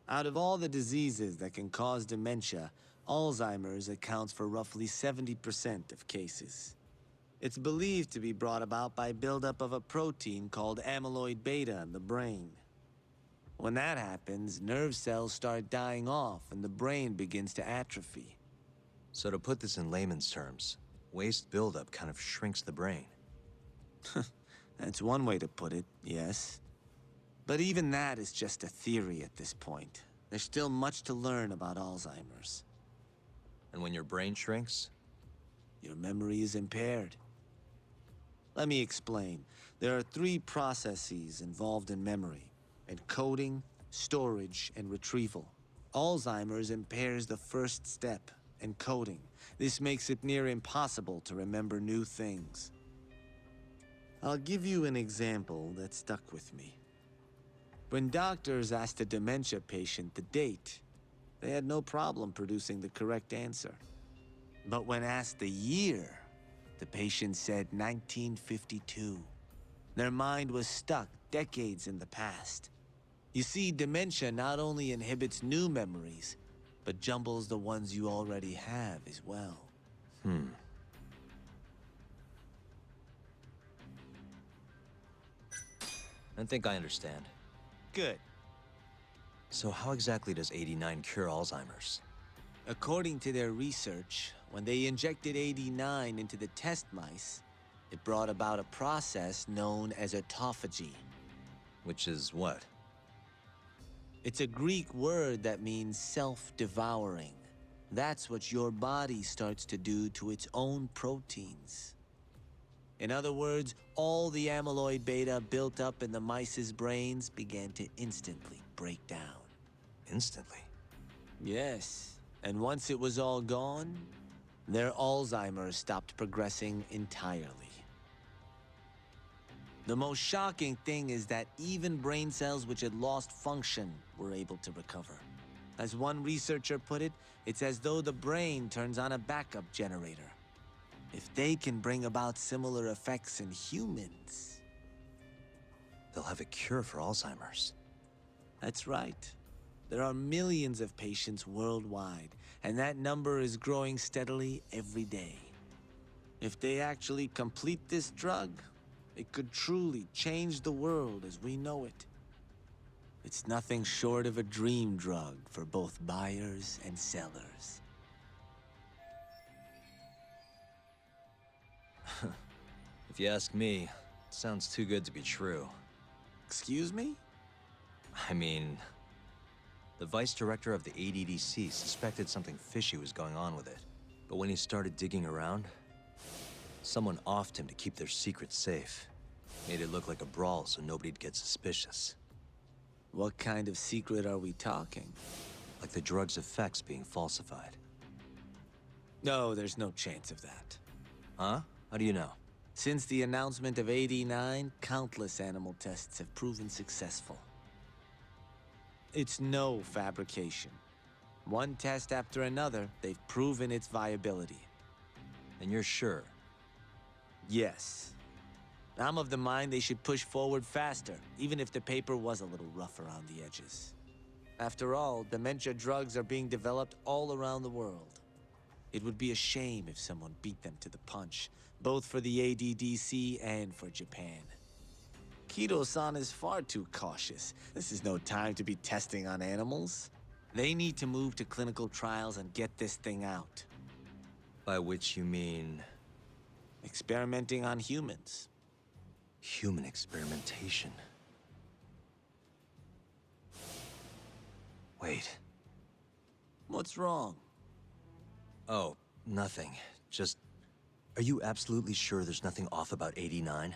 Out of all the diseases that can cause dementia, Alzheimer's accounts for roughly 70% of cases. It's believed to be brought about by buildup of a protein called amyloid beta in the brain. When that happens, nerve cells start dying off and the brain begins to atrophy. So to put this in layman's terms, waste buildup kind of shrinks the brain. That's one way to put it, yes. But even that is just a theory at this point. There's still much to learn about Alzheimer's. And when your brain shrinks? Your memory is impaired. Let me explain. There are 3 processes involved in memory: encoding, storage, and retrieval. Alzheimer's impairs the first step, encoding. This makes it near impossible to remember new things. I'll give you an example that stuck with me. When doctors asked a dementia patient the date, they had no problem producing the correct answer. But when asked the year, the patient said 1952. Their mind was stuck decades in the past. You see, dementia not only inhibits new memories, but jumbles the ones you already have as well. I think I understand. Good. So how exactly does 89 cure Alzheimer's? According to their research, when they injected 89 into the test mice, it brought about a process known as autophagy. Which is what? It's a Greek word that means self-devouring. That's what your body starts to do to its own proteins. In other words, all the amyloid beta built up in the mice's brains began to instantly break down. Instantly? Yes, and once it was all gone, their Alzheimer's stopped progressing entirely. The most shocking thing is that even brain cells which had lost function were able to recover. As one researcher put it, it's as though the brain turns on a backup generator. If they can bring about similar effects in humans... They'll have a cure for Alzheimer's. That's right. There are millions of patients worldwide, and that number is growing steadily every day. If they actually complete this drug, it could truly change the world as we know it. It's nothing short of a dream drug for both buyers and sellers. If you ask me, it sounds too good to be true. Excuse me? I mean, the vice director of the ADDC suspected something fishy was going on with it. But when he started digging around, someone offed him to keep their secrets safe. Made it look like a brawl so nobody'd get suspicious. What kind of secret are we talking? Like the drug's effects being falsified. No, there's no chance of that. Huh? How do you know? Since the announcement of 89, countless animal tests have proven successful. It's no fabrication. One test after another, they've proven its viability. And you're sure? Yes. I'm of the mind they should push forward faster, even if the paper was a little rough around the edges. After all, dementia drugs are being developed all around the world. It would be a shame if someone beat them to the punch, both for the ADDC and for Japan. Kido-san is far too cautious. This is no time to be testing on animals. They need to move to clinical trials and get this thing out. By which you mean... experimenting on humans. Human experimentation. Wait. What's wrong? Oh, nothing. Just... Are you absolutely sure there's nothing off about 89?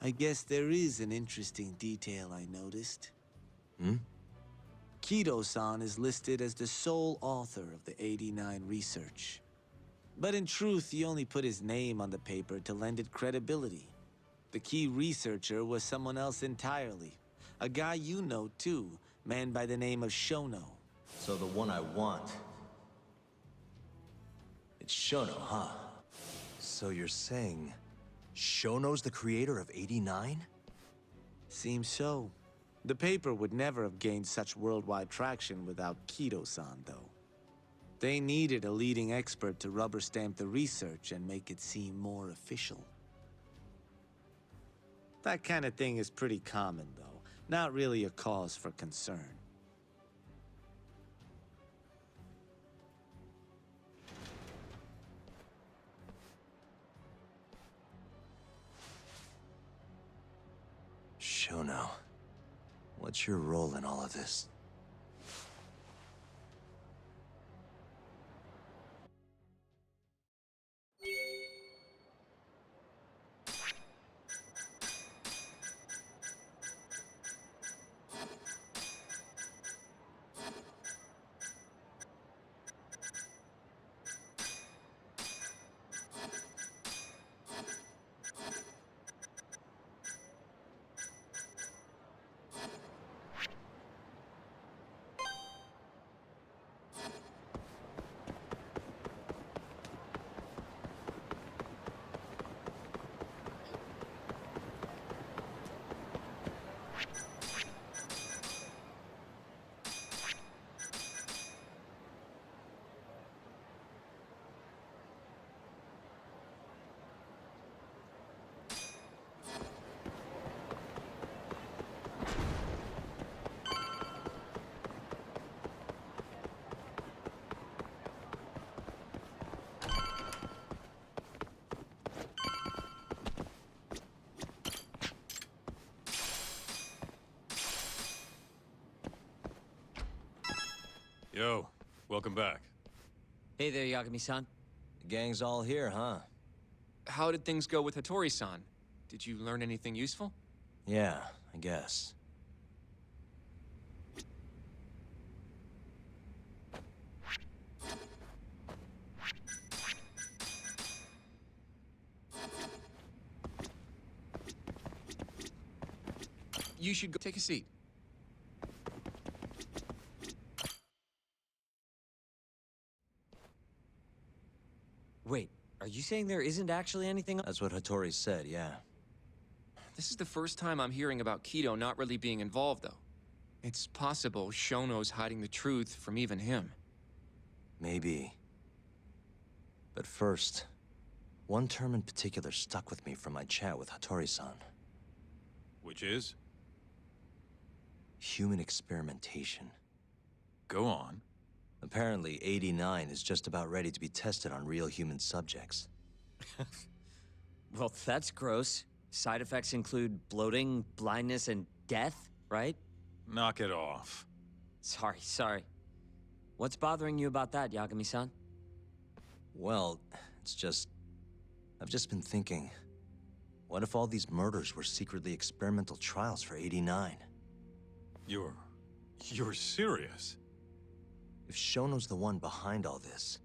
I guess there is an interesting detail I noticed. Hmm? Kido-san is listed as the sole author of the 89 research. But in truth, he only put his name on the paper to lend it credibility. The key researcher was someone else entirely. A guy you know, too. Man by the name of Shono. So the one I want... It's Shono, huh? So you're saying... Shono's the creator of 89? Seems so. The paper would never have gained such worldwide traction without Kido-san, though. They needed a leading expert to rubber stamp the research and make it seem more official. That kind of thing is pretty common, though. Not really a cause for concern. Shono, what's your role in all of this? Yo, welcome back. Hey there, Yagami-san. The gang's all here, huh? How did things go with Hattori-san? Did you learn anything useful? Yeah, I guess. You should go take a seat. Wait, are you saying there isn't actually anything? That's what Hattori said, yeah. This is the first time I'm hearing about Kido not really being involved, though. It's possible Shono's hiding the truth from even him. Maybe. But first, one term in particular stuck with me from my chat with Hattori-san. Which is? Human experimentation. Go on. Apparently, 89 is just about ready to be tested on real human subjects. Well, that's gross. Side effects include bloating, blindness, and death, right? Knock it off. Sorry. What's bothering you about that, Yagami-san? Well, it's just... I've just been thinking... What if all these murders were secretly experimental trials for 89? You're serious? If Shono's the one behind all this...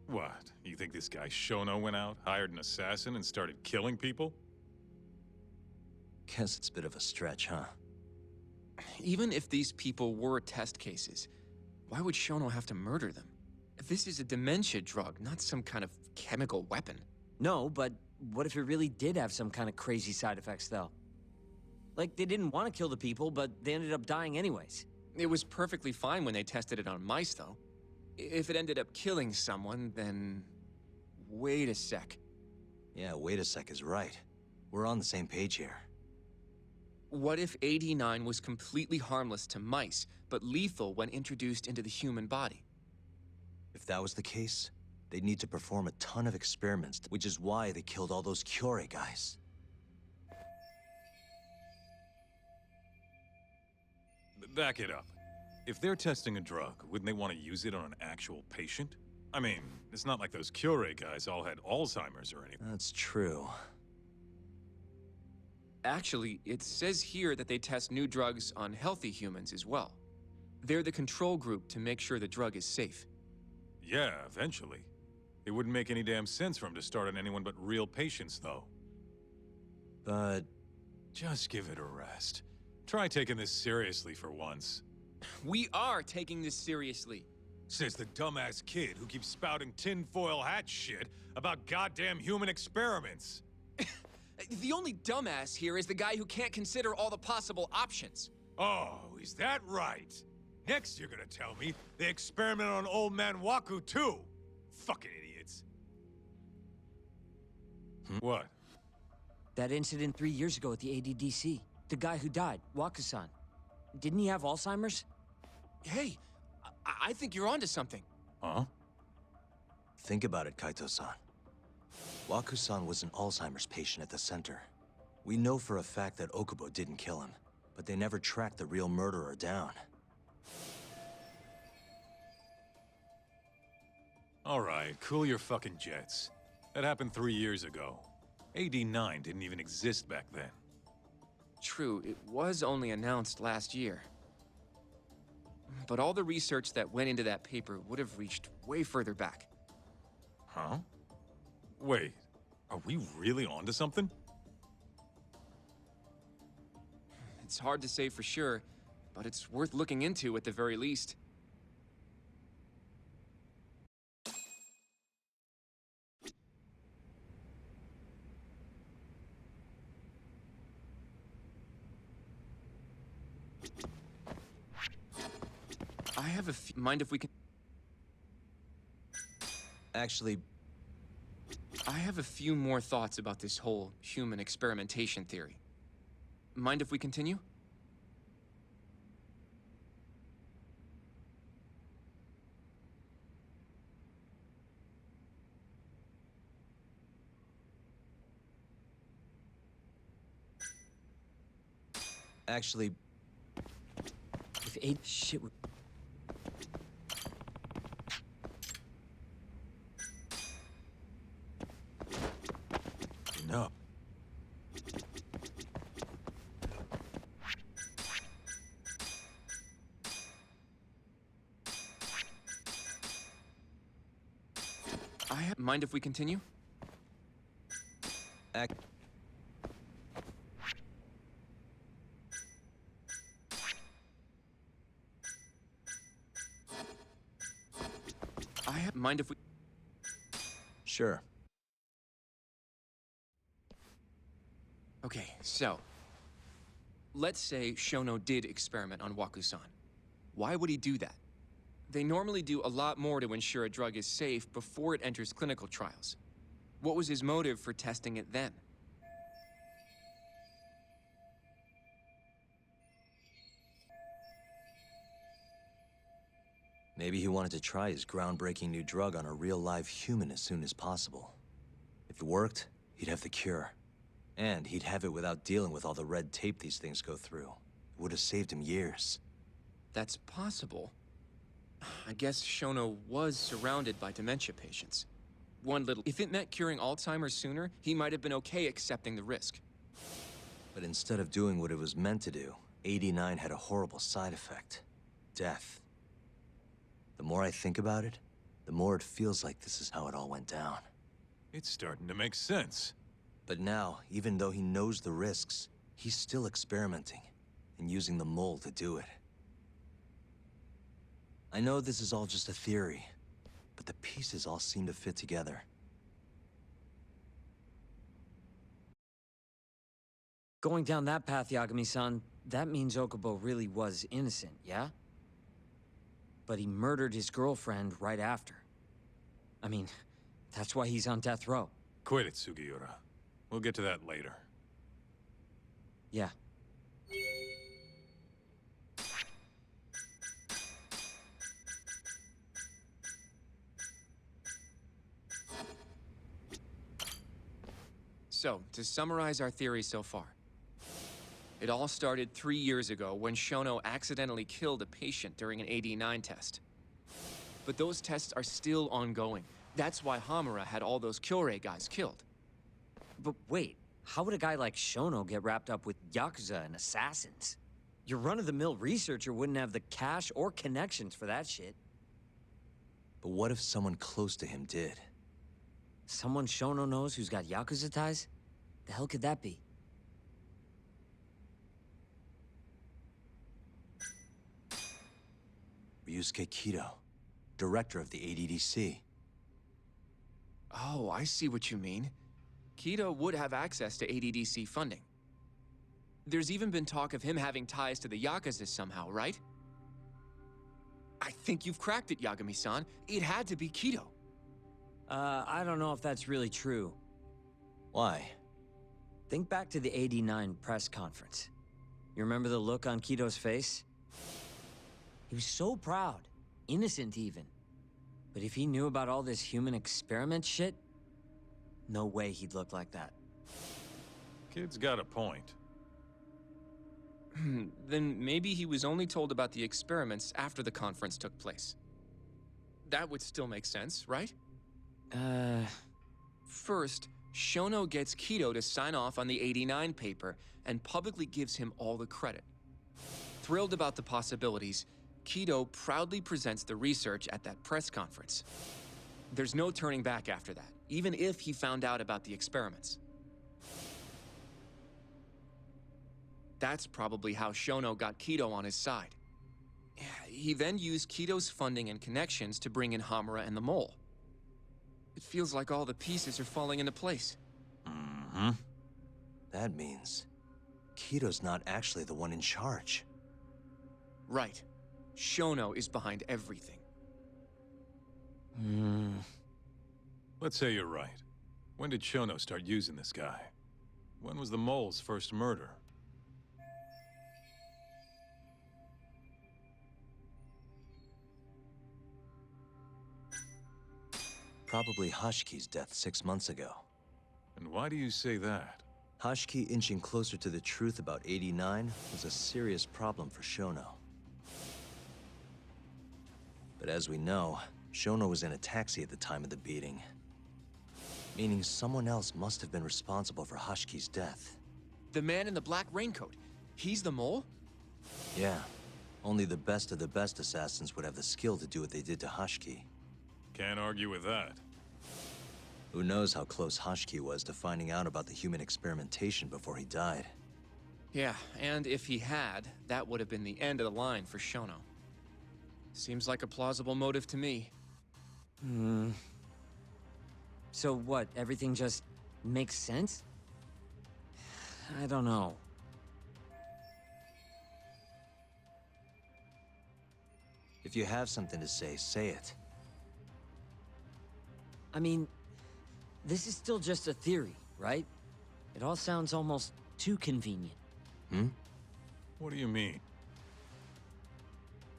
What? You think this guy Shono went out, hired an assassin, and started killing people? Guess it's a bit of a stretch, huh? Even if these people were test cases, why would Shono have to murder them? This is a dementia drug, not some kind of chemical weapon. No, but what if it really did have some kind of crazy side effects, though? Like, they didn't want to kill the people, but they ended up dying anyways. It was perfectly fine when they tested it on mice, though. If it ended up killing someone, then... Wait a sec. Yeah, wait a sec is right. We're on the same page here. What if AD9 was completely harmless to mice, but lethal when introduced into the human body? If that was the case, they'd need to perform a ton of experiments, which is why they killed all those Kyorei guys. Back it up. If they're testing a drug, wouldn't they want to use it on an actual patient? I mean, it's not like those Kyorei guys all had Alzheimer's or anything. That's true. Actually, it says here that they test new drugs on healthy humans as well. They're the control group to make sure the drug is safe. Yeah, eventually. It wouldn't make any damn sense for them to start on anyone but real patients, though. But... just give it a rest. Try taking this seriously for once. We are taking this seriously. Says the dumbass kid who keeps spouting tinfoil hat shit about goddamn human experiments. The only dumbass here is the guy who can't consider all the possible options. Oh, is that right? Next you're gonna tell me they experiment on old man Waku too. Fucking idiots. What? That incident 3 years ago at the ADDC. The guy who died, Waku-san. Didn't he have Alzheimer's? Hey, I think you're onto something. Huh? Think about it, Kaito-san. Waku-san was an Alzheimer's patient at the center. We know for a fact that Okubo didn't kill him, but they never tracked the real murderer down. All right, cool your fucking jets. That happened 3 years ago. AD9 didn't even exist back then. True, it was only announced last year. But all the research that went into that paper would have reached way further back. Huh? Wait, are we really onto something? It's hard to say for sure, but it's worth looking into at the very least. I have a mind if we can... Actually... I have a few more thoughts about this whole human experimentation theory. Mind if we continue? Actually... If 8 shit would... No. Mind if we continue? Mind if we... Sure. Okay, so... let's say Shono did experiment on Waku-san. Why would he do that? They normally do a lot more to ensure a drug is safe before it enters clinical trials. What was his motive for testing it then? Maybe he wanted to try his groundbreaking new drug on a real live human as soon as possible. If it worked, he'd have the cure. And he'd have it without dealing with all the red tape these things go through. It would have saved him years. That's possible. I guess Shono was surrounded by dementia patients. If it meant curing Alzheimer's sooner, he might have been okay accepting the risk. But instead of doing what it was meant to do, 89 had a horrible side effect. Death. The more I think about it, the more it feels like this is how it all went down. It's starting to make sense. But now, even though he knows the risks, he's still experimenting. and using the mole to do it. I know this is all just a theory, but the pieces all seem to fit together. Going down that path, Yagami-san, that means Okubo really was innocent, yeah? But he murdered his girlfriend right after. I mean, that's why he's on death row. Quit it, Sugiura. We'll get to that later. Yeah. So, to summarize our theory so far. It all started 3 years ago when Shono accidentally killed a patient during an AD9 test. But those tests are still ongoing. That's why Hamura had all those Kyorei guys killed. But wait, how would a guy like Shono get wrapped up with Yakuza and assassins? Your run-of-the-mill researcher wouldn't have the cash or connections for that shit. But what if someone close to him did? Someone Shono knows who's got Yakuza ties? The hell could that be? Ryusuke Kido, director of the ADDC. Oh, I see what you mean. Kido would have access to ADDC funding. There's even been talk of him having ties to the Yakuza somehow, right? I think you've cracked it, Yagami-san. It had to be Kido. I don't know if that's really true. Why? Think back to the '89 press conference. You remember the look on Kido's face? He was so proud, innocent even. But if he knew about all this human experiment shit, no way he'd look like that. Kid's got a point. Then maybe he was only told about the experiments after the conference took place. That would still make sense, right? First, Shono gets Kido to sign off on the '89 paper and publicly gives him all the credit. Thrilled about the possibilities, Kido proudly presents the research at that press conference. There's no turning back after that, even if he found out about the experiments. That's probably how Shono got Kido on his side. He then used Kido's funding and connections to bring in Hamura and the Mole. It feels like all the pieces are falling into place. Mm-hmm. That means Kido's not actually the one in charge. Right. Shono is behind everything. Let's say you're right. When did Shono start using this guy? When was the Mole's first murder? Probably Hashki's death 6 months ago. And why do you say that? Hashki inching closer to the truth about '89 was a serious problem for Shono. But as we know, Shono was in a taxi at the time of the beating. Meaning someone else must have been responsible for Hashki's death. The man in the black raincoat, he's the Mole? Yeah. Only the best of the best assassins would have the skill to do what they did to Hashki. Can't argue with that. Who knows how close Hashki was to finding out about the human experimentation before he died. Yeah, and if he had, that would have been the end of the line for Shono. Seems like a plausible motive to me. So what, everything just makes sense? I don't know. If you have something to say it. I mean, this is still just a theory, right? It all sounds almost too convenient. What do you mean?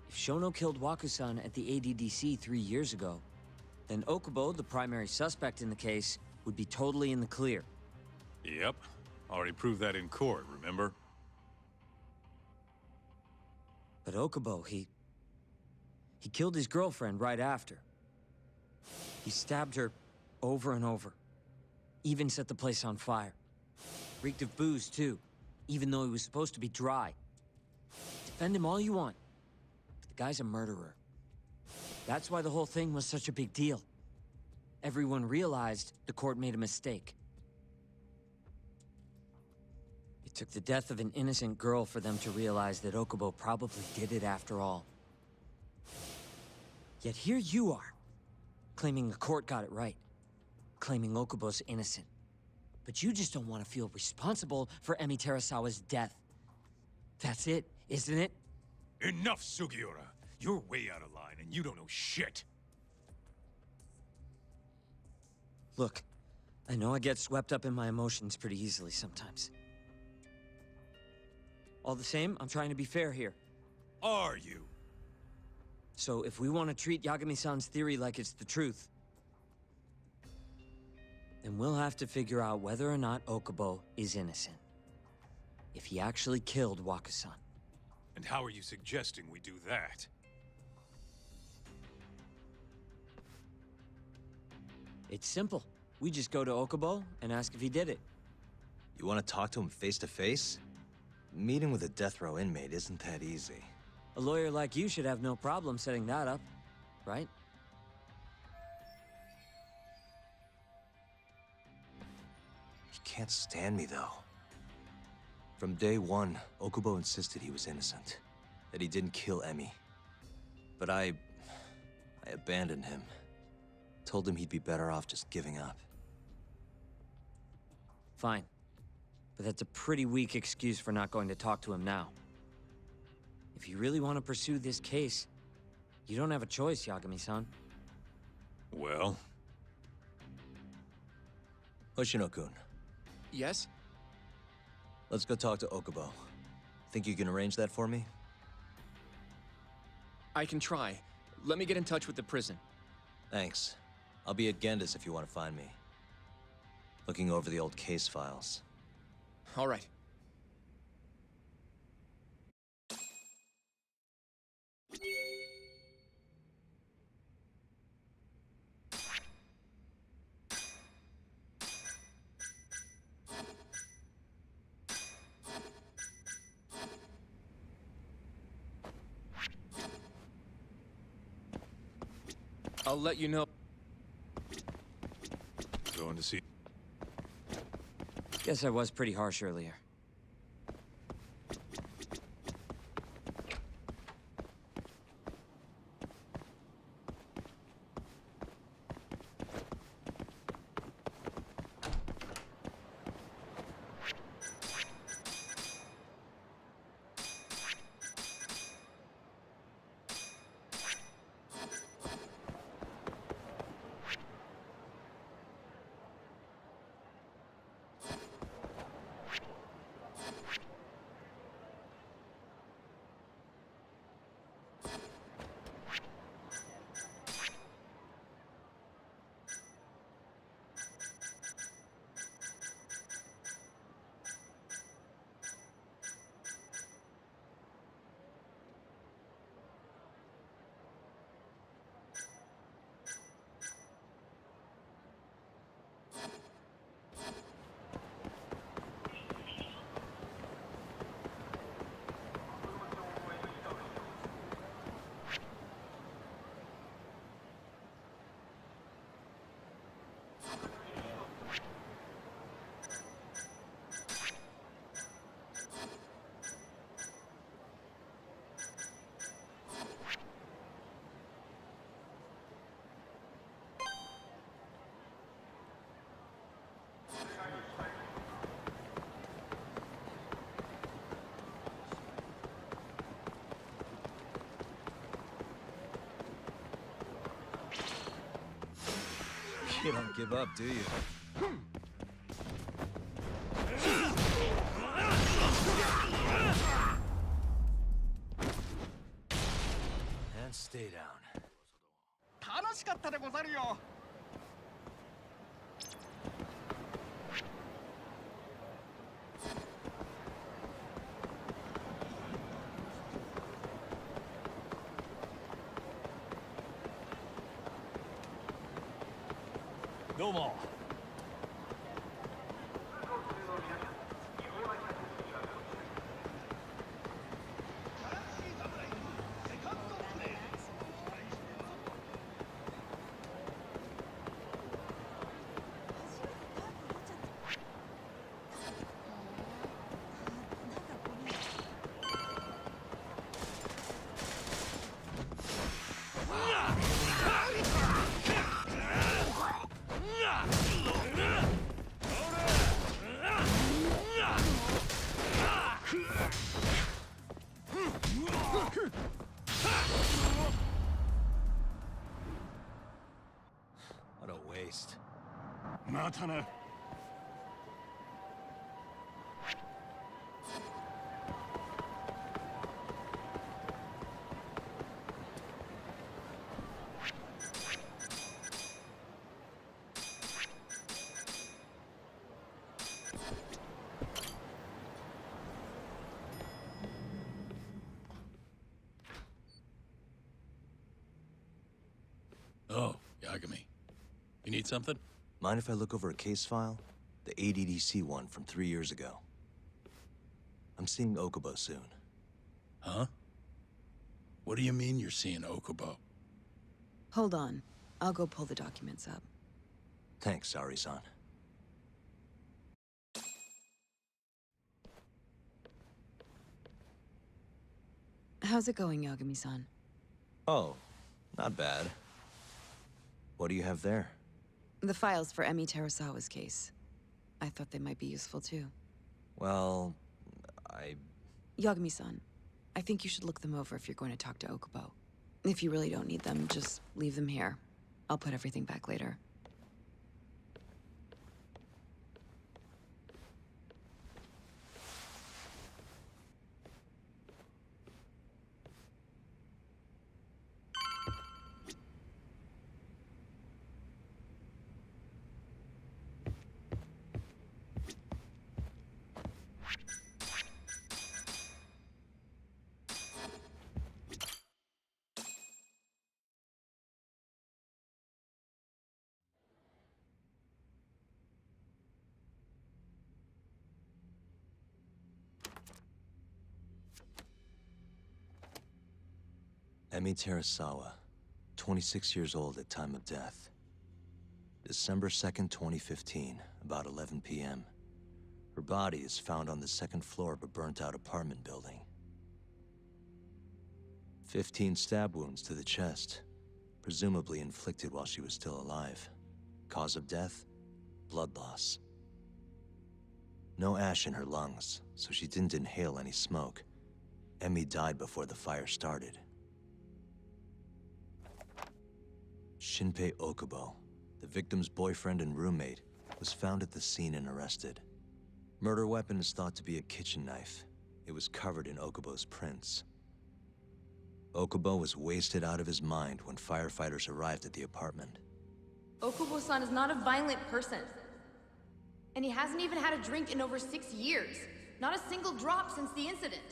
If Shono killed Wakusan at the ADDC 3 years ago, then Okubo, the primary suspect in the case, would be totally in the clear. Yep. Already proved that in court, remember? But Okubo, he killed his girlfriend right after. He stabbed her over and over. Even set the place on fire. Reeked of booze, too, even though he was supposed to be dry. Defend him all you want, but the guy's a murderer. That's why the whole thing was such a big deal. Everyone realized the court made a mistake. It Took the death of an innocent girl for them to realize that Okubo probably did it after all. Yet here you are, claiming the court got it right, claiming Okubo's innocent. But you just don't want to feel responsible for Emi Terasawa's death. That's it, isn't it? Enough, Sugiura! You're way out of line, and you don't know shit! Look, I know I get swept up in my emotions pretty easily sometimes. All the same, I'm trying to be fair here. Are you? So if we want to treat Yagami-san's theory like it's the truth, then we'll have to figure out whether or not Okubo is innocent. If he actually killed Waka-san. And how are you suggesting we do that? It's simple. We just go to Okubo and ask if he did it. You want to talk to him face to face? Meeting with a death row inmate isn't that easy. A lawyer like you should have no problem setting that up, right? He can't stand me, though. From day one, Okubo insisted he was innocent, that he didn't kill Emi. But I abandoned him. Told him he'd be better off just giving up. Fine. But that's a pretty weak excuse for not going to talk to him now. If you really want to pursue this case, you don't have a choice, Yagami-san. Well? Hoshino-kun. Yes? Let's go talk to Okubo. Think you can arrange that for me? I can try. Let me get in touch with the prison. Thanks. I'll be at Genda's if you want to find me. Looking over the old case files. All right. I'll let you know. Going to see... Guess I was pretty harsh earlier. You don't give up, do you? And stay down. 楽しかったでござるよ。どうも。waste. Matana. Oh, Yagami. You need something? Mind if I look over a case file? The ADDC one from 3 years ago. I'm seeing Okubo soon. Huh? What do you mean you're seeing Okubo? Hold on. I'll go pull the documents up. Thanks, Ari-san. How's it going, Yagami-san? Oh, not bad. What do you have there? The files for Emi Terasawa's case. I thought they might be useful too. Well, Yagami-san, I think you should look them over if you're going to talk to Okubo. If you really don't need them, just leave them here. I'll put everything back later. Emi Terasawa, 26 years old at time of death. December 2nd, 2015, about 11 p.m. Her body is found on the second floor of a burnt-out apartment building. 15 stab wounds to the chest, presumably inflicted while she was still alive. Cause of death? Blood loss. No ash in her lungs, so she didn't inhale any smoke. Emi died before the fire started. Shinpei Okubo, the victim's boyfriend and roommate, was found at the scene and arrested. Murder weapon is thought to be a kitchen knife. It was covered in Okubo's prints. Okubo was wasted out of his mind when firefighters arrived at the apartment. Okubo-san is not a violent person. And he hasn't even had a drink in over 6 years. Not a single drop since the incident.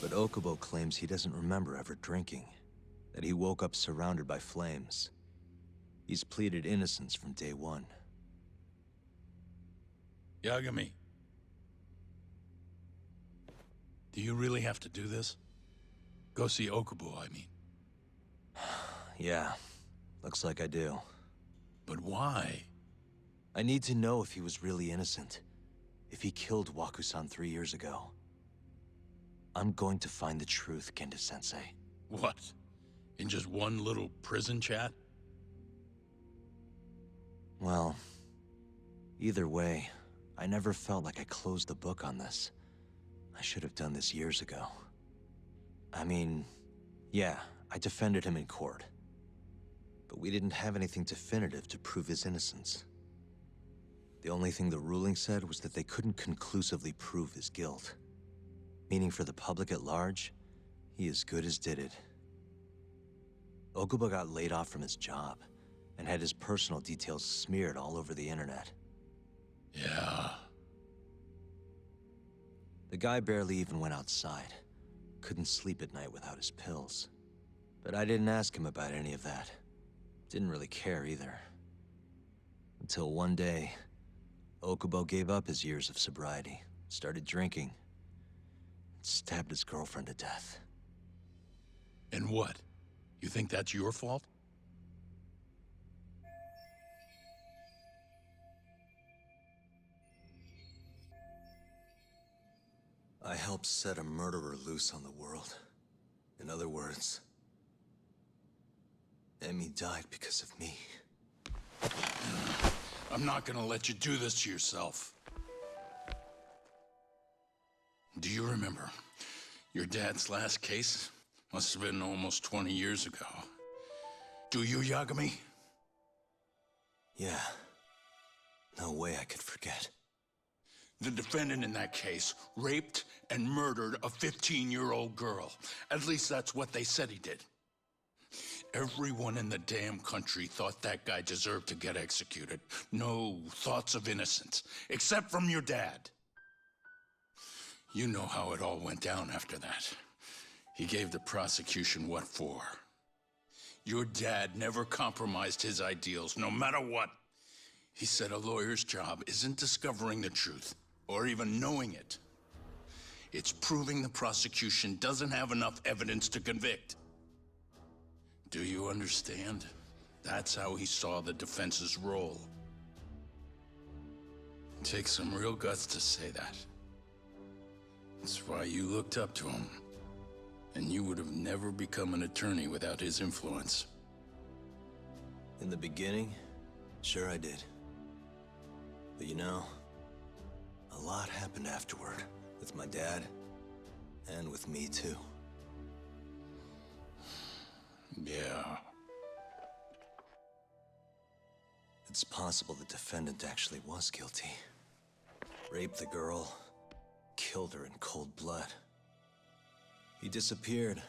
But Okubo claims he doesn't remember ever drinking, that he woke up surrounded by flames. He's pleaded innocence from day one. Yagami. Do you really have to do this? Go see Okubo, I mean. Yeah, looks like I do. But why? I need to know if he was really innocent. If he killed Waku-san 3 years ago. I'm going to find the truth, Genda-sensei. What? In just one little prison chat? Well, either way, I never felt like I closed the book on this. I should have done this years ago. I mean, yeah, I defended him in court. But we didn't have anything definitive to prove his innocence. The only thing the ruling said was that they couldn't conclusively prove his guilt. Meaning for the public at large, he as good as did it. Okubo got laid off from his job, and had his personal details smeared all over the internet. Yeah. The guy barely even went outside. Couldn't sleep at night without his pills. But I didn't ask him about any of that. Didn't really care either. Until one day, Okubo gave up his years of sobriety, started drinking, and stabbed his girlfriend to death. And what? You think that's your fault? I helped set a murderer loose on the world. In other words, Emi died because of me. I'm not gonna let you do this to yourself. Do you remember your dad's last case? Must have been almost 20 years ago. Do you, Yagami? Yeah. No way I could forget. The defendant in that case raped and murdered a 15-year-old girl. At least that's what they said he did. Everyone in the damn country thought that guy deserved to get executed. No thoughts of innocence, except from your dad. You know how it all went down after that. He gave the prosecution what for. Your dad never compromised his ideals, no matter what. He said a lawyer's job isn't discovering the truth, or even knowing it. It's proving the prosecution doesn't have enough evidence to convict. Do you understand? That's how he saw the defense's role. It takes some real guts to say that. That's why you looked up to him. And you would have never become an attorney without his influence. In the beginning, sure I did. But you know, a lot happened afterward, with my dad, and with me too. Yeah. It's possible the defendant actually was guilty. Raped the girl, killed her in cold blood. He disappeared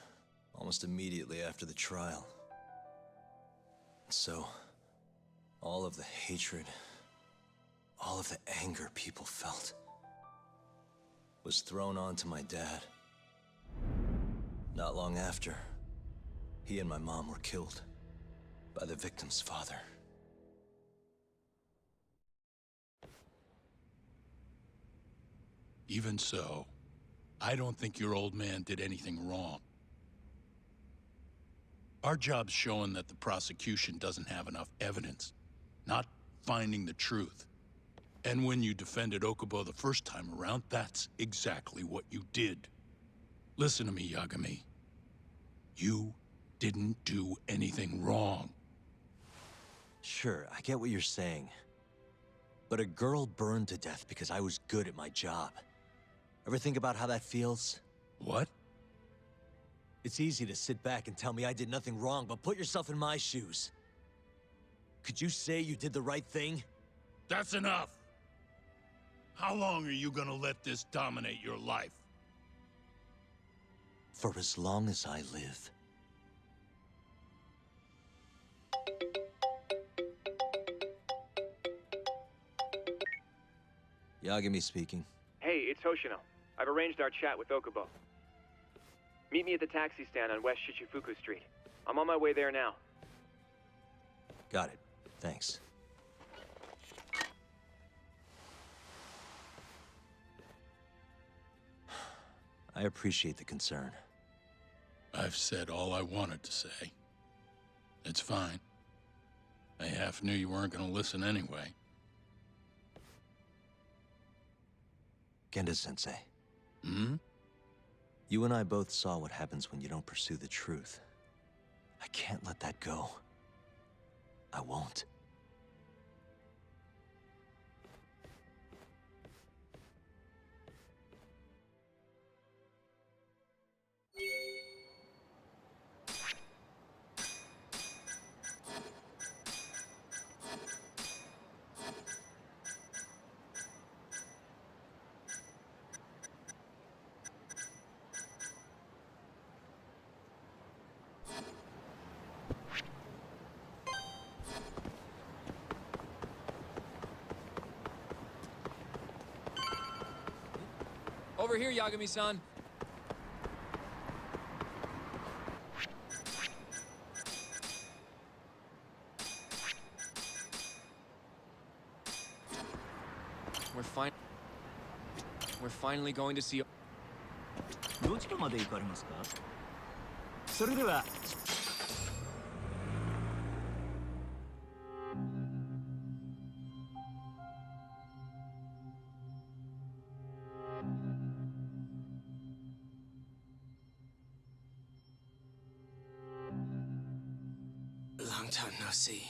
almost immediately after the trial. So, all of the hatred, all of the anger people felt was thrown onto my dad. Not long after, he and my mom were killed by the victim's father. Even so, I don't think your old man did anything wrong. Our job's showing that the prosecution doesn't have enough evidence, not finding the truth. And when you defended Okubo the first time around, that's exactly what you did. Listen to me, Yagami. You didn't do anything wrong. Sure, I get what you're saying. But a girl burned to death because I was good at my job. Ever think about how that feels? What? It's easy to sit back and tell me I did nothing wrong, but put yourself in my shoes. Could you say you did the right thing? That's enough! How long are you gonna let this dominate your life? For as long as I live. Yagami speaking. Hey, it's Hoshino. I've arranged our chat with Okubo. Meet me at the taxi stand on West Shichifuku Street. I'm on my way there now. Got it. Thanks. I appreciate the concern. I've said all I wanted to say. It's fine. I half knew you weren't gonna listen anyway. Genda-sensei. Hmm? You and I both saw what happens when you don't pursue the truth. I can't let that go. I won't. Over here, Yagami-san. We're finally going to see. どちらまで行かれますか? それでは Long time no see.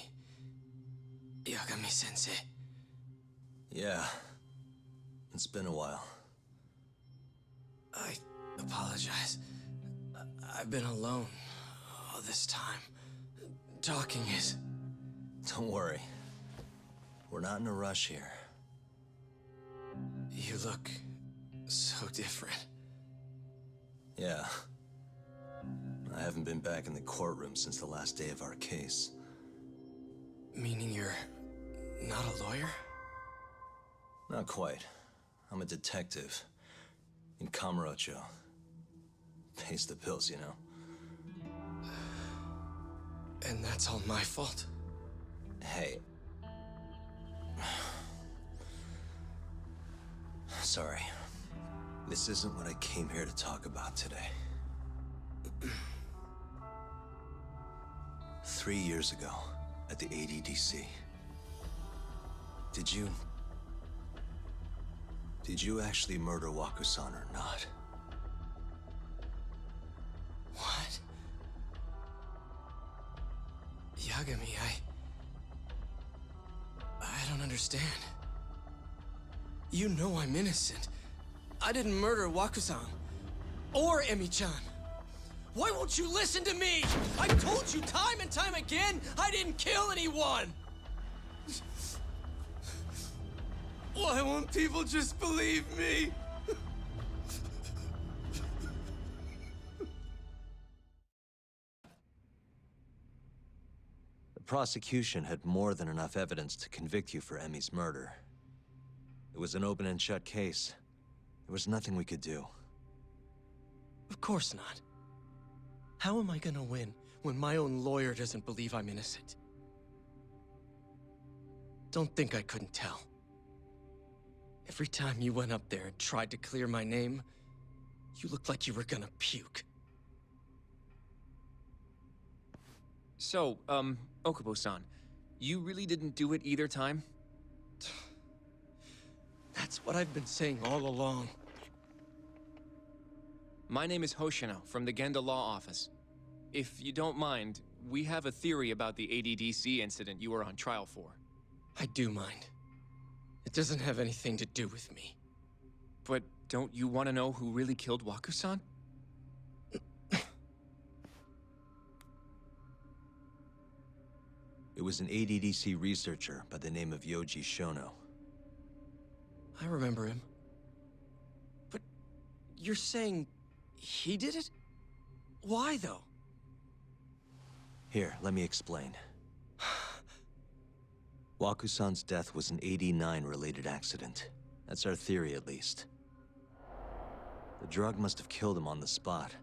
Yagami-sensei. Yeah. It's been a while. I apologize. I've been alone all this time. Talking is... Don't worry. We're not in a rush here. You look so different. Yeah. I haven't been back in the courtroom since the last day of our case. Meaning you're not a lawyer? Not quite. I'm a detective. In Kamurocho. Pays the bills, you know. And that's all my fault? Hey. Sorry. This isn't what I came here to talk about today. 3 years ago, at the ADDC, did you actually murder Waku-san or not? What? Yagami, I don't understand. You know I'm innocent. I didn't murder Waku-san. Or Emi-chan. Why won't you listen to me? I've told you time and time again, I didn't kill anyone! Why won't people just believe me? The prosecution had more than enough evidence to convict you for Emi's murder. It was an open and shut case. There was nothing we could do. Of course not. How am I gonna win when my own lawyer doesn't believe I'm innocent? Don't think I couldn't tell. Every time you went up there and tried to clear my name, you looked like you were gonna puke. So, Okubo-san, you really didn't do it either time? That's what I've been saying all along. My name is Hoshino, from the Genda Law Office. If you don't mind, we have a theory about the ADDC incident you were on trial for. I do mind. It doesn't have anything to do with me. But don't you want to know who really killed Waku-san? It was an ADDC researcher by the name of Yoji Shono. I remember him. But you're saying he did it? Why, though? Here, let me explain. Waku-san's death was an 89-related accident. That's our theory, at least. The drug must have killed him on the spot.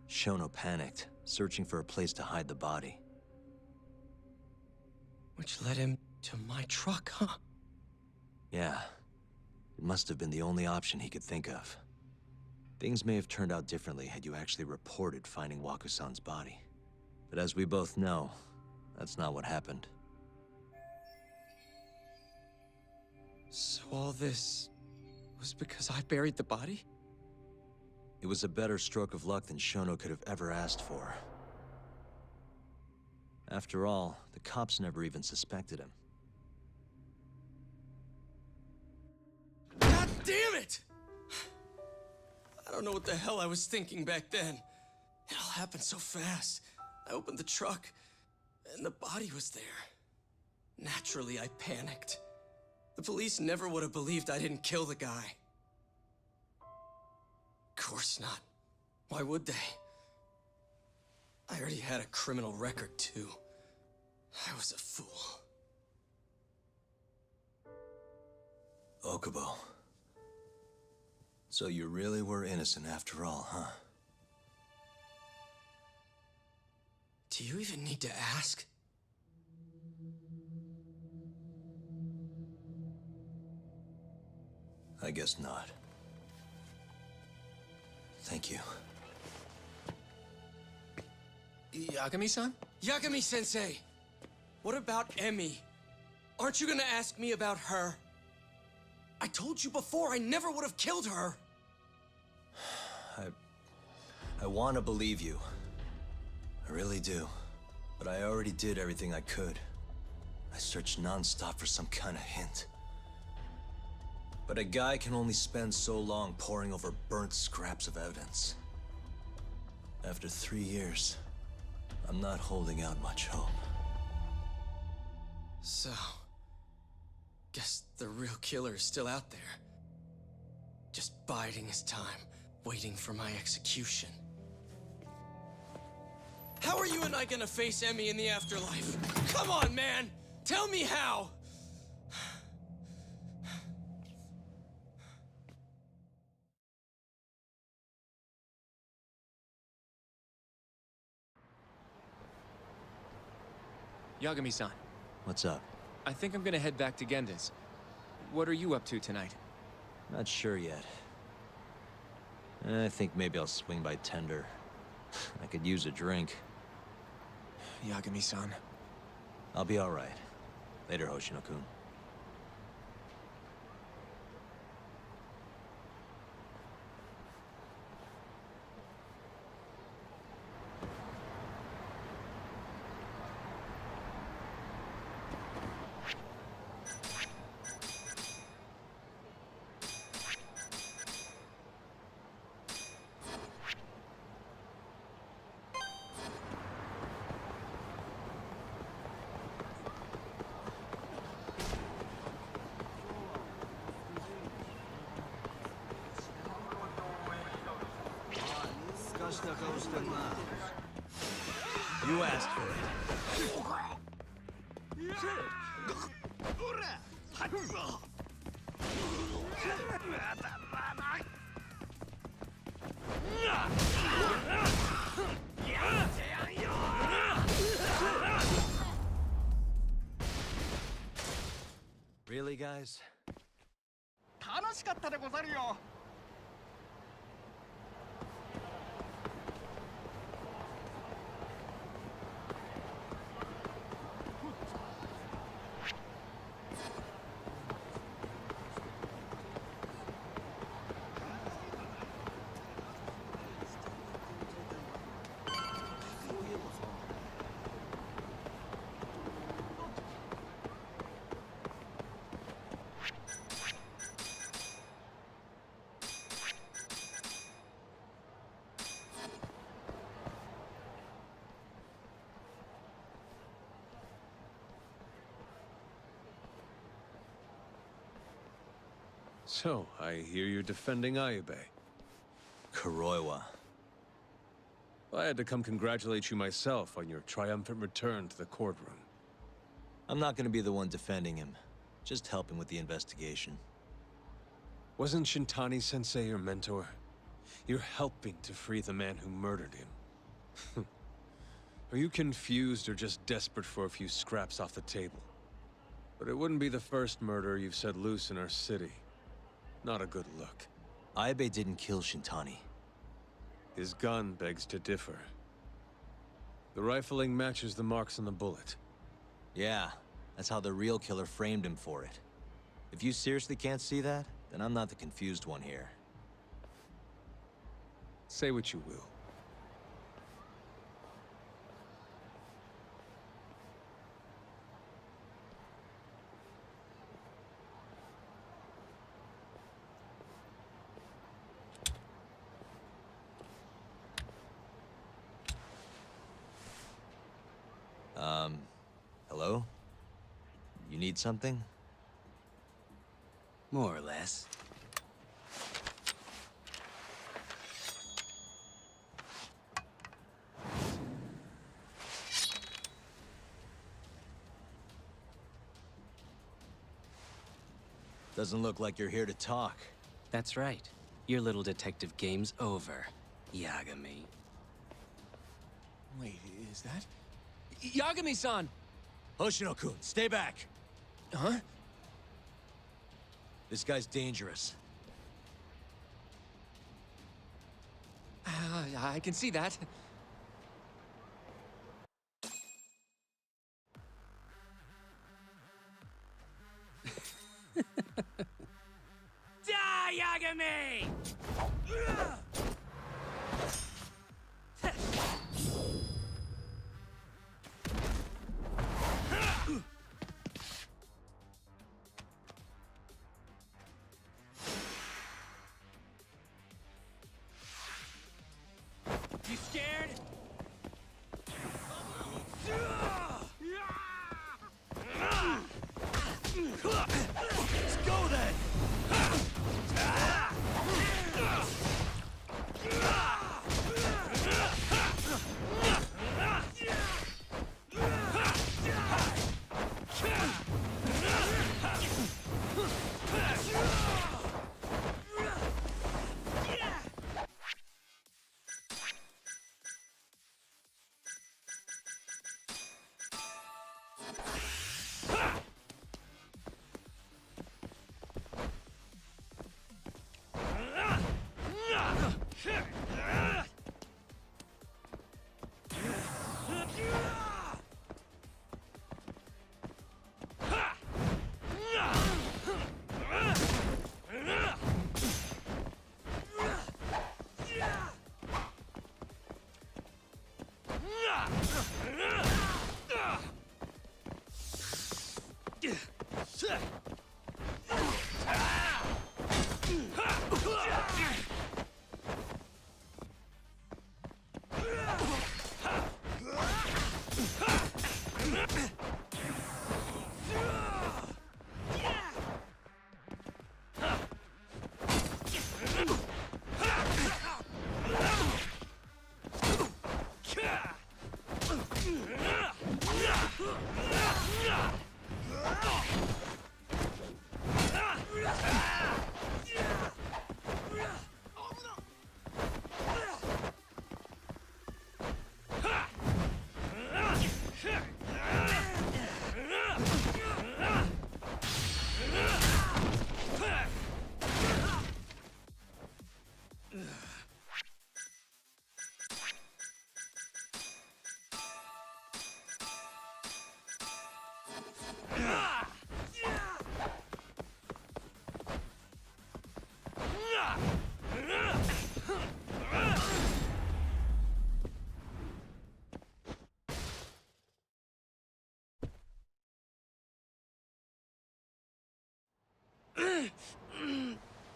Shono panicked, searching for a place to hide the body. Which led him to my truck, huh? Yeah. It must have been the only option he could think of. Things may have turned out differently had you actually reported finding Waku-san's body. But as we both know, that's not what happened. So all this was because I buried the body? It was a better stroke of luck than Shono could have ever asked for. After all, the cops never even suspected him. God damn it! I don't know what the hell I was thinking back then. It all happened so fast. I opened the truck, and the body was there. Naturally, I panicked. The police never would have believed I didn't kill the guy. Of course not. Why would they? I already had a criminal record, too. I was a fool. Okubo. So you really were innocent after all, huh? Do you even need to ask? I guess not. Thank you. Yagami-san? Yagami-sensei! What about Emi? Aren't you gonna ask me about her? I told you before I never would have killed her! I want to believe you. I really do. But I already did everything I could. I searched non-stop for some kind of hint. But a guy can only spend so long poring over burnt scraps of evidence. After 3 years, I'm not holding out much hope. So, Guess the real killer is still out there. Just biding his time, waiting for my execution. How are you and I gonna face Emmy in the afterlife? Come on, man! Tell me how! Yagami-san. What's up? I think I'm gonna head back to Genda's. What are you up to tonight? Not sure yet. I think maybe I'll swing by Tender. I could use a drink. Yagami-san. I'll be all right. Later, Hoshino-kun. You asked for it. Really, guys? 楽しかったでござるよ。So, I hear you're defending Ayabe. Kuroiwa. I had to come congratulate you myself on your triumphant return to the courtroom. I'm not gonna be the one defending him. Just helping with the investigation. Wasn't Shintani-sensei your mentor? You're helping to free the man who murdered him. Are you confused or just desperate for a few scraps off the table? But it wouldn't be the first murder you've set loose in our city. Not a good look. Ayabe didn't kill Shintani. His gun begs to differ. The rifling matches the marks on the bullet. Yeah, that's how the real killer framed him for it. If you seriously can't see that, then I'm not the confused one here. Say what you will. Hello? You need something? More or less. Doesn't look like you're here to talk. That's right. Your little detective game's over, Yagami. Wait, is that... Yagami-san! Hoshino-kun, stay back! Huh? This guy's dangerous. I can see that. Die, Yagami! You scared?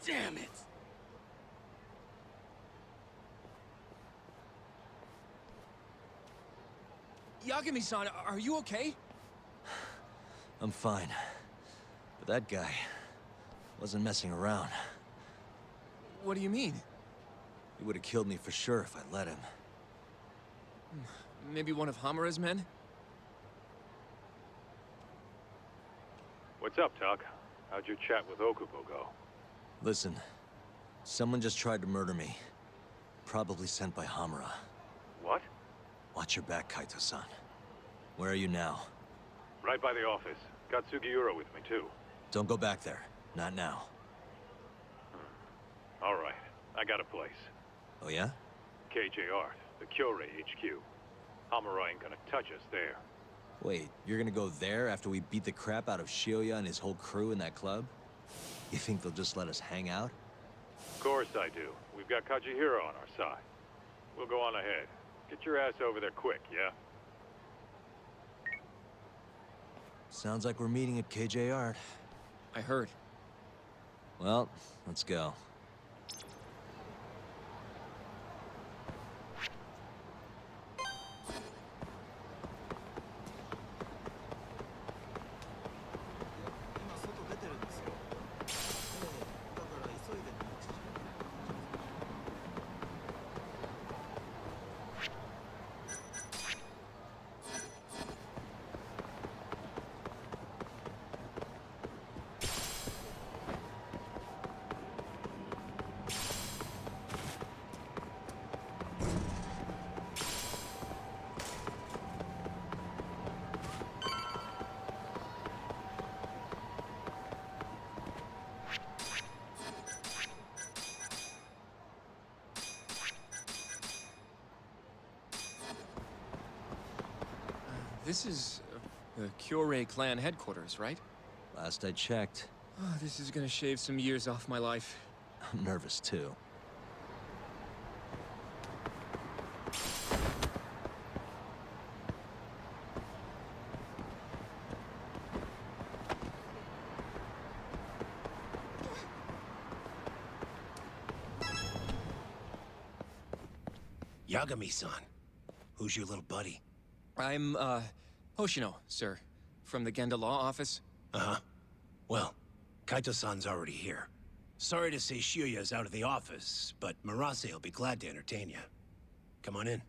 Damn it! Yagami-san, are you okay? I'm fine. But that guy wasn't messing around. What do you mean? He would have killed me for sure if I let him. Maybe one of Hamura's men? What's up, Tuck? How'd your chat with Okubo go? Listen, someone just tried to murder me. Probably sent by Hamura. What? Watch your back, Kaito-san. Where are you now? Right by the office. Got Sugiura with me, too. Don't go back there. Not now. All right. I got a place. Oh, yeah? KJ Art, the Kyorei HQ. Hamura ain't gonna touch us there. Wait, you're gonna go there after we beat the crap out of Shioya and his whole crew in that club? You think they'll just let us hang out? Of course I do. We've got Kajihiro on our side. We'll go on ahead. Get your ass over there quick, yeah? Sounds like we're meeting at KJ Art. I heard. Well, let's go. This is the Kyorei clan headquarters, right? Last I checked. Oh, this is gonna shave some years off my life. I'm nervous, too. Yagami-san. Who's your little buddy? I'm, Hoshino, sir. From the Genda Law Office. Uh-huh. Well, Kaito-san's already here. Sorry to say Shioya's out of the office, but Murase will be glad to entertain you. Come on in.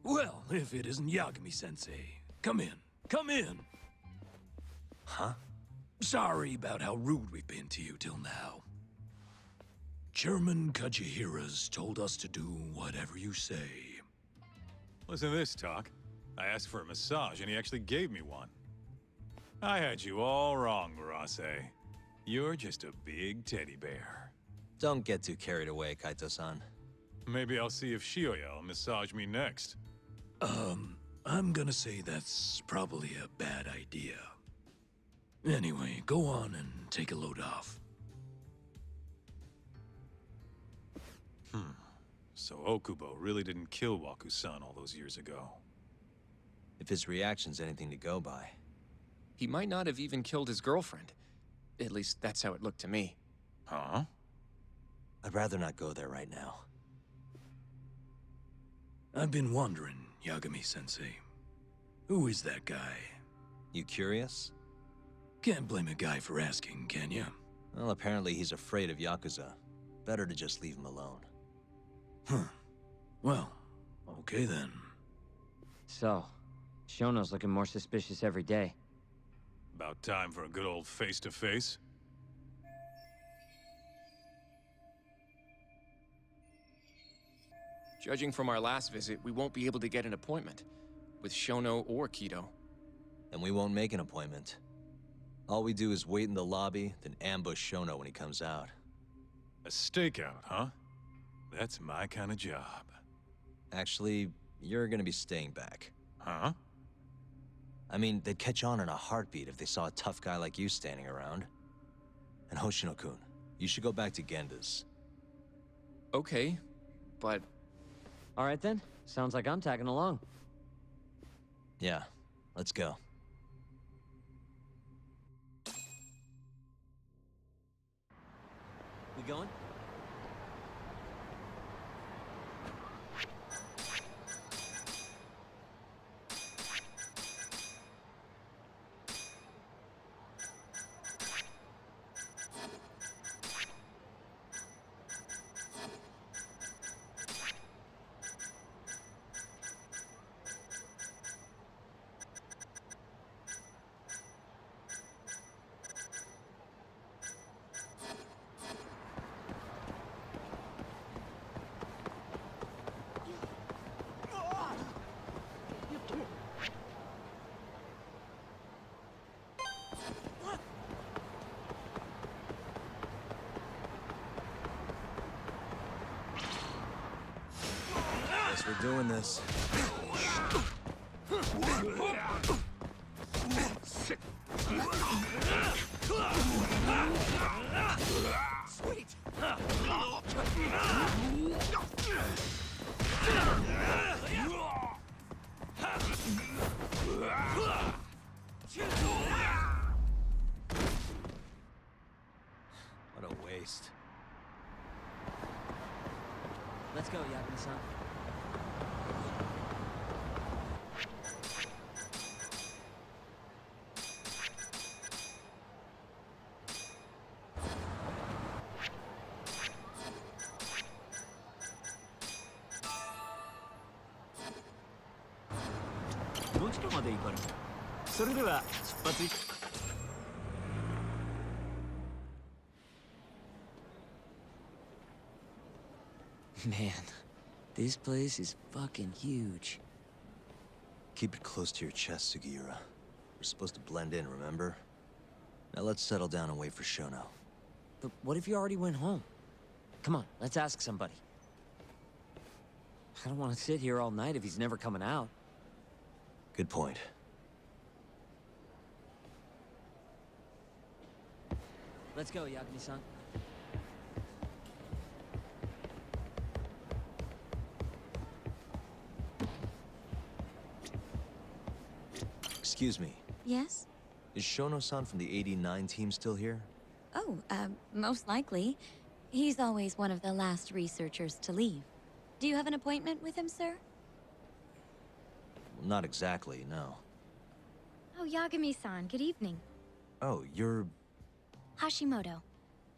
Well, if it isn't Yagami-sensei. Come in. Come in. Huh? Sorry about how rude we've been to you till now. Chairman Kajihira's told us to do whatever you say. Listen to this, Talk. I asked for a massage, and he actually gave me one. I had you all wrong, Murase. You're just a big teddy bear. Don't get too carried away, Kaito-san. Maybe I'll see if Shioya will massage me next. I'm gonna say that's probably a bad idea. Anyway, go on and take a load off. So Okubo really didn't kill Waku-san all those years ago. If his reaction's anything to go by. He might not have even killed his girlfriend. At least that's how it looked to me. Huh? I'd rather not go there right now. I've been wondering, Yagami-sensei. Who is that guy? You curious? Can't blame a guy for asking, can you? Well, apparently he's afraid of Yakuza. Better to just leave him alone. Huh. Well, okay then. So, Shono's looking more suspicious every day. About time for a good old face-to-face. Judging from our last visit, we won't be able to get an appointment with Shono or Kido. And we won't make an appointment. All we do is wait in the lobby, then ambush Shono when he comes out. A stakeout, huh? That's my kind of job. Actually, you're gonna be staying back. Huh? I mean, they'd catch on in a heartbeat if they saw a tough guy like you standing around. And Hoshino-kun, you should go back to Genda's. Okay, but... All right then. Sounds like I'm tagging along. Yeah, let's go. We going? Guess we're doing this. Sweet! What a waste. Let's go, Yakuza-san. Man, this place is fucking huge. Keep it close to your chest, Sugiura. We're supposed to blend in, remember? Now let's settle down and wait for Shono. But what if you already went home? Come on, let's ask somebody. I don't want to sit here all night if he's never coming out. Good point. Let's go, Yagami-san. Excuse me. Yes? Is Shono-san from the 89 team still here? Oh, most likely. He's always one of the last researchers to leave. Do you have an appointment with him, sir? Well, not exactly, no. Oh, Yagami-san, good evening. Oh, you're... Hashimoto.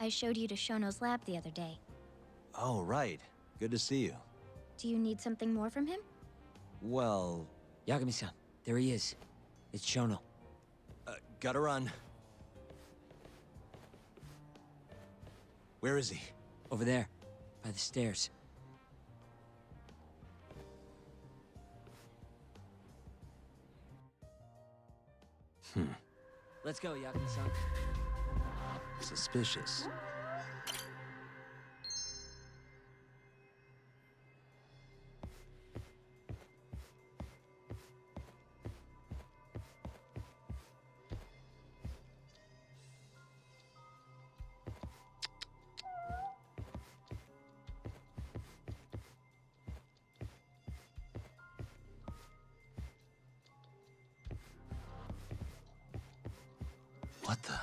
I showed you to Shono's lab the other day. Oh, right. Good to see you. Do you need something more from him? Well... Yagami-san, there he is. It's Shono. Gotta run. Where is he? Over there, by the stairs. Let's go, Yagami-san. Suspicious. What the?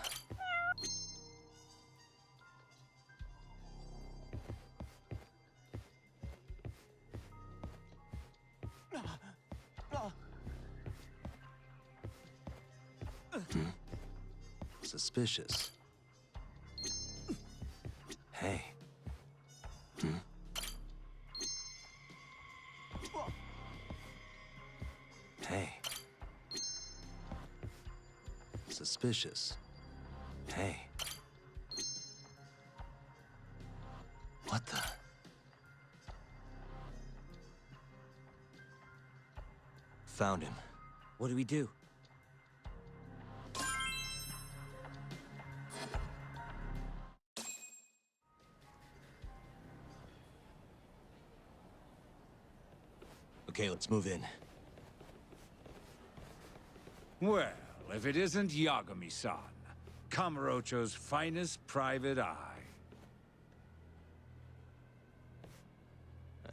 Suspicious. Hey. Hey. Suspicious. Hey. What the? Found him. What do we do? Okay, let's move in. Well, if it isn't Yagami-san, Kamurocho's finest private eye.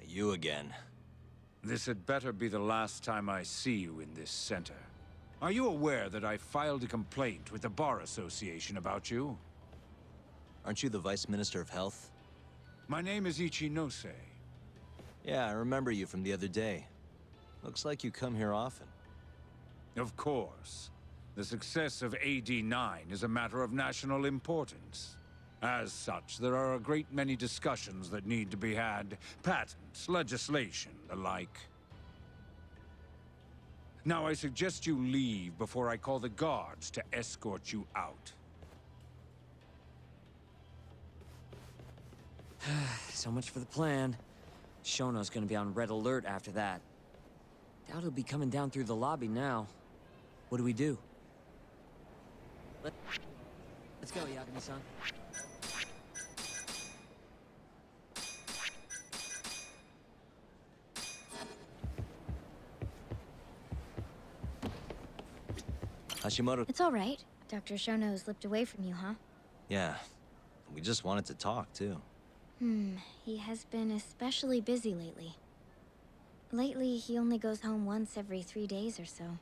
You again. This had better be the last time I see you in this center. Are you aware that I filed a complaint with the Bar Association about you? Aren't you the Vice Minister of Health? My name is Ichinose. Yeah, I remember you from the other day. Looks like you come here often. Of course. The success of AD-9 is a matter of national importance. As such, there are a great many discussions that need to be had. Patents, legislation, the like. Now I suggest you leave before I call the guards to escort you out. So much for the plan. Shono's gonna be on red alert after that. Doubt he'll be coming down through the lobby now. What do we do? Let's go, Yagami-san. Hashimoto... It's all right. Dr. Shono slipped away from you, huh? Yeah. We just wanted to talk, too. He has been especially busy lately. Lately, he only goes home once every 3 days or so.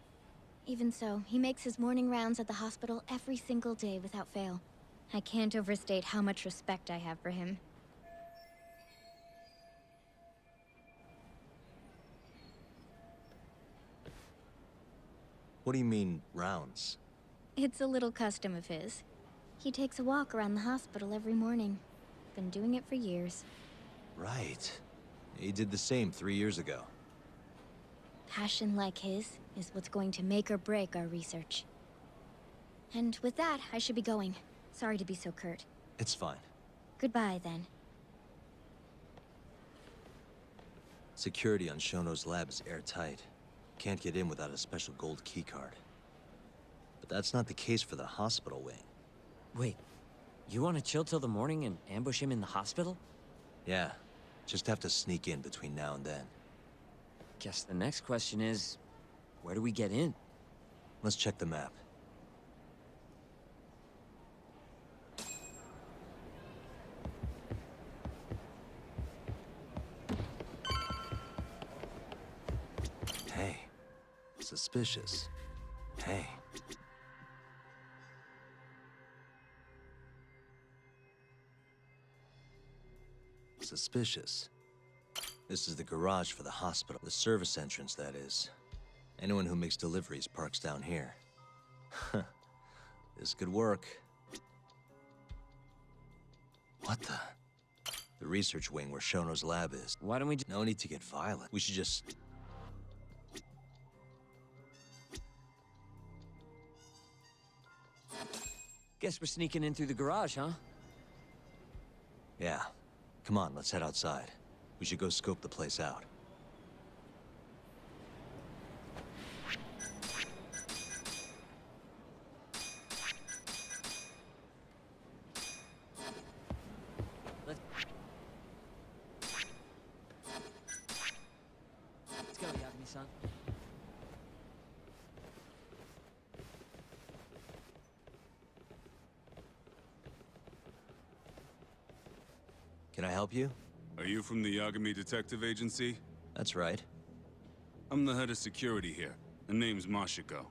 Even so, he makes his morning rounds at the hospital every single day without fail. I can't overstate how much respect I have for him. What do you mean, rounds? It's a little custom of his. He takes a walk around the hospital every morning. Been doing it for years. Right. He did the same 3 years ago. Passion like his is what's going to make or break our research. And with that, I should be going. Sorry to be so curt. It's fine. Goodbye, then. Security on Shono's lab is airtight. Can't get in without a special gold keycard. But that's not the case for the hospital wing. Wait, you want to chill till the morning and ambush him in the hospital? Yeah, just have to sneak in between now and then. Guess the next question is, where do we get in? Let's check the map. Hey, suspicious. Hey. Suspicious. This is the garage for the hospital. The service entrance, that is. Anyone who makes deliveries parks down here. This could work. What the? The research wing where Shono's lab is. Why don't we No need to get violent. We should just... Guess we're sneaking in through the garage, huh? Yeah. Come on, let's head outside. We should go scope the place out. Let's go, Yagami-san. Can I help you? Are you from the Yagami Detective Agency? That's right. I'm the head of security here. The name's Mashiko.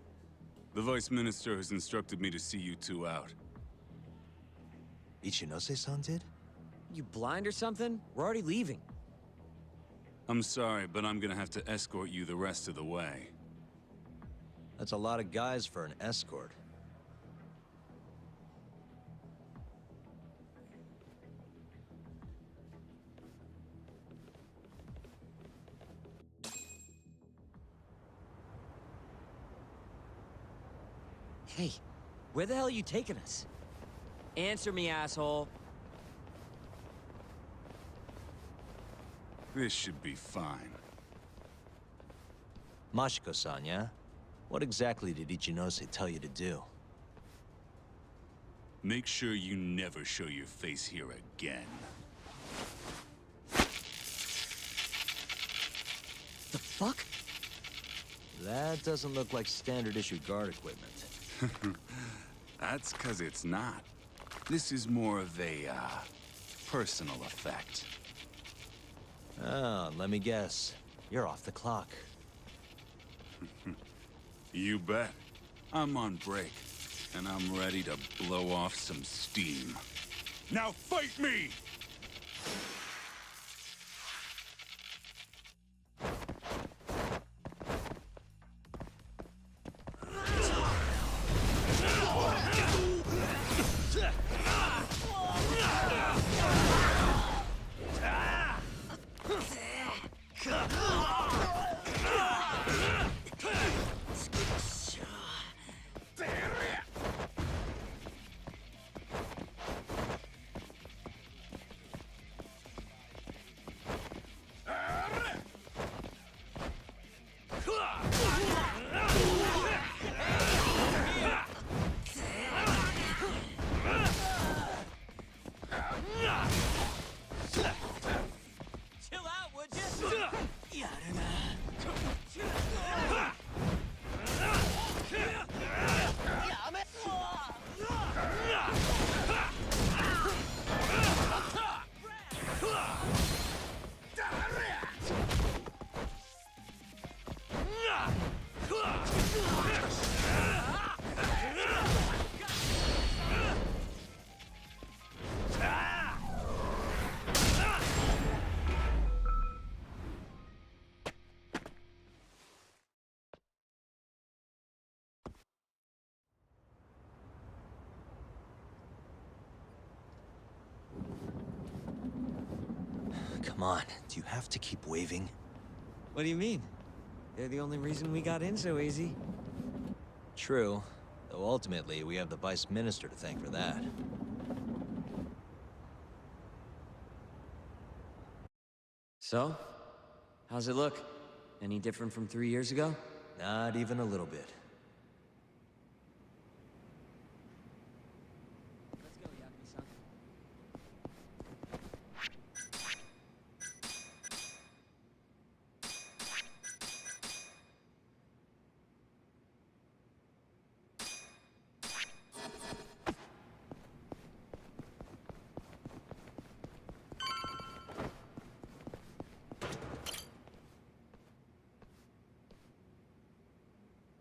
The Vice Minister has instructed me to see you two out. Ichinose-san did? You blind or something? We're already leaving. I'm sorry, but I'm gonna have to escort you the rest of the way. That's a lot of guys for an escort. Hey, where the hell are you taking us? Answer me, asshole. This should be fine. Mashiko-san, yeah? What exactly did Ichinose tell you to do? Make sure you never show your face here again. The fuck? That doesn't look like standard issue guard equipment. That's 'cause it's not. This is more of a, personal effect. Oh, let me guess. You're off the clock. You bet. I'm on break, and I'm ready to blow off some steam. Now fight me! Chill out, would you? Come on, do you have to keep waving? What do you mean? They're the only reason we got in so easy. True, though ultimately we have the Vice Minister to thank for that. So? How's it look? Any different from 3 years ago? Not even a little bit. Let's go, Yagami-san.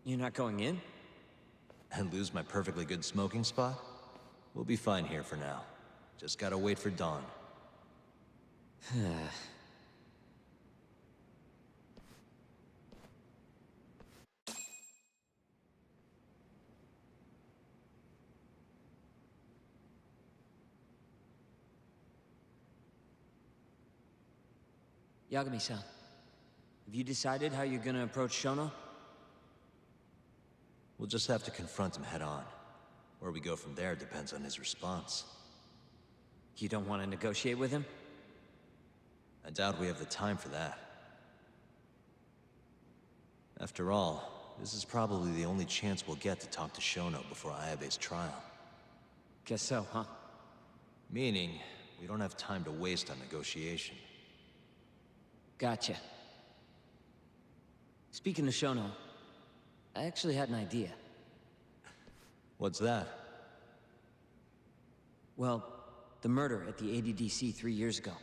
You're not going in? And lose my perfectly good smoking spot? We'll be fine here for now. Just gotta wait for dawn. Yagami-san, have you decided how you're gonna approach Shono? We'll just have to confront him head on. Where we go from there depends on his response. You don't want to negotiate with him? I doubt we have the time for that. After all, this is probably the only chance we'll get to talk to Shono before Ayabe's trial. Guess so, huh? Meaning, we don't have time to waste on negotiation. Gotcha. Speaking of Shono, I actually had an idea. What's that? Well, the murder at the ADDC 3 years ago.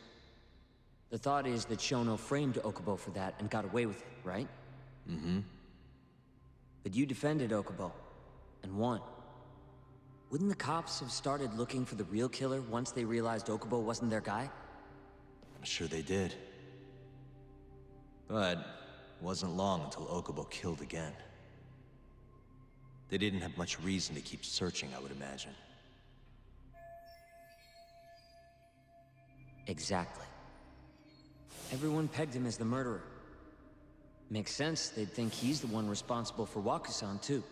The thought is that Shono framed Okubo for that and got away with it, right? Mm-hmm. But you defended Okubo, and won. Wouldn't the cops have started looking for the real killer once they realized Okubo wasn't their guy? I'm sure they did. But it wasn't long until Okubo killed again. They didn't have much reason to keep searching, I would imagine. Exactly. Everyone pegged him as the murderer. Makes sense, they'd think he's the one responsible for Yakuza, too.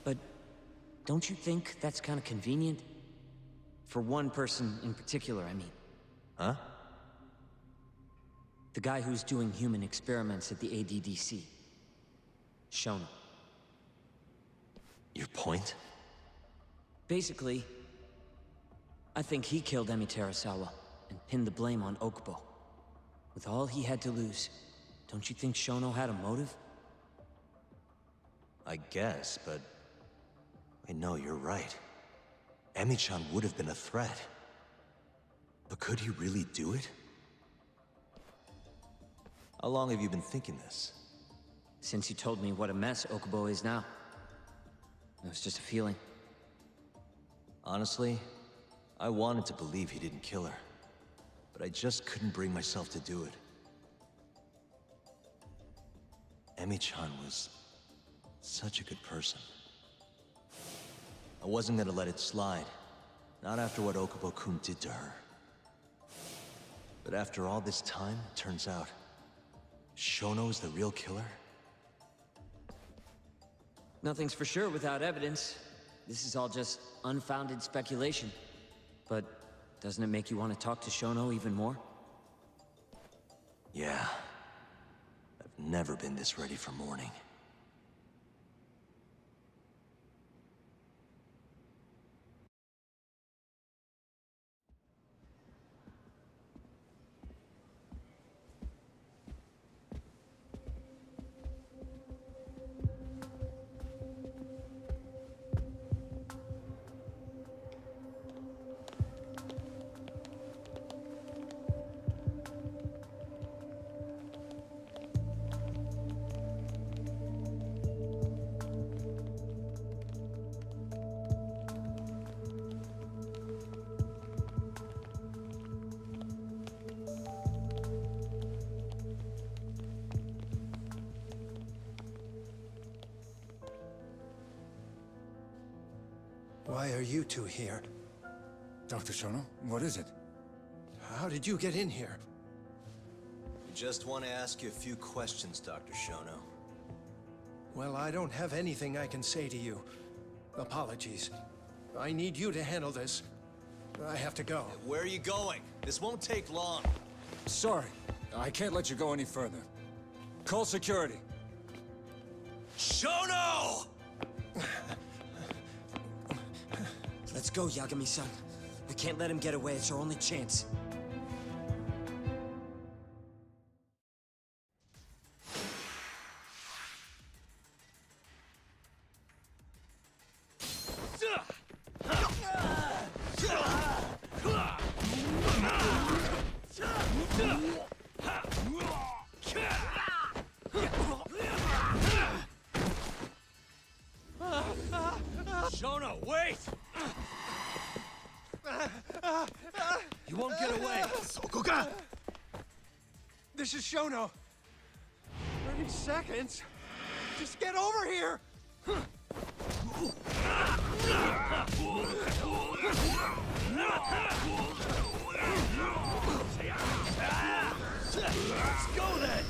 But don't you think that's kind of convenient? For one person in particular, I mean. Huh? The guy who's doing human experiments at the ADDC. Shono. Your point? Basically, I think he killed Emi Terasawa and pinned the blame on Okubo. With all he had to lose, don't you think Shono had a motive? I guess, but... I know you're right. Emi-chan would have been a threat. But could he really do it? How long have you been thinking this? Since you told me what a mess Okubo is now. It was just a feeling. Honestly, I wanted to believe he didn't kill her. But I just couldn't bring myself to do it. Emi-chan was such a good person. I wasn't gonna let it slide. Not after what Okubo-kun did to her. But after all this time, it turns out Shono's the real killer? Nothing's for sure without evidence. This is all just unfounded speculation. But doesn't it make you want to talk to Shono even more? Yeah. I've never been this ready for morning. Why are you two here? Dr. Shono, what is it? How did you get in here? We just want to ask you a few questions, Dr. Shono. Well, I don't have anything I can say to you. Apologies. I need you to handle this. I have to go. Where are you going? This won't take long. Sorry, I can't let you go any further. Call security. Shono! Let's go, Yagami-san. We can't let him get away. It's our only chance. Shono, wait! You won't get away. Sokoka! This is Shono. 30 seconds. Just get over here. Let's go then!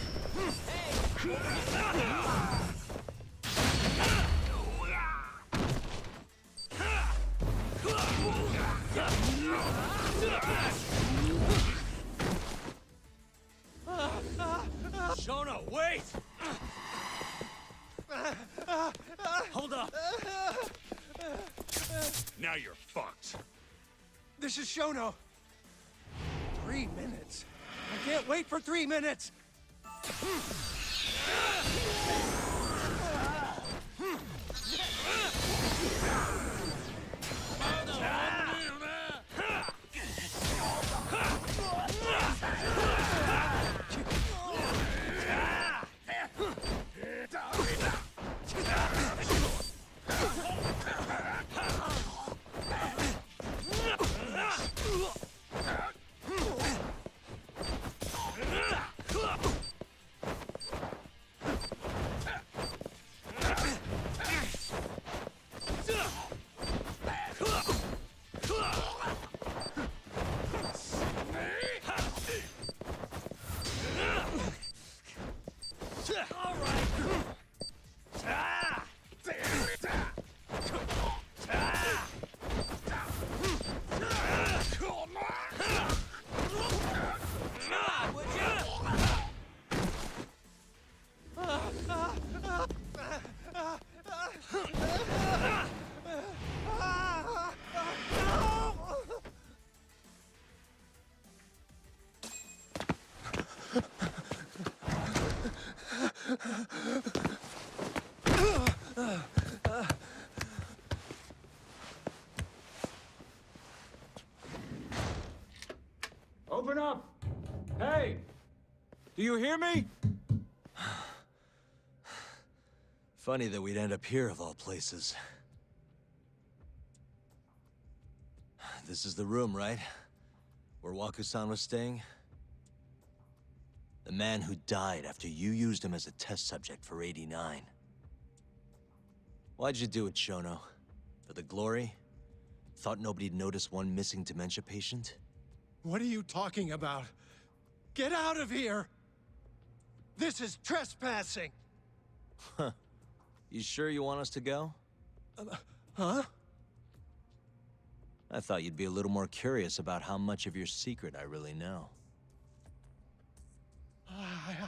This is Shono. 3 minutes. I can't wait for 3 minutes. Open up! Hey! Do you hear me? Funny that we'd end up here of all places. This is the room, right? Where Waku-san was staying? The man who died after you used him as a test subject for 89. Why'd you do it, Shono? For the glory? Thought nobody'd notice one missing dementia patient? What are you talking about? Get out of here! This is trespassing! Huh. You sure you want us to go? Huh? I thought you'd be a little more curious about how much of your secret I really know.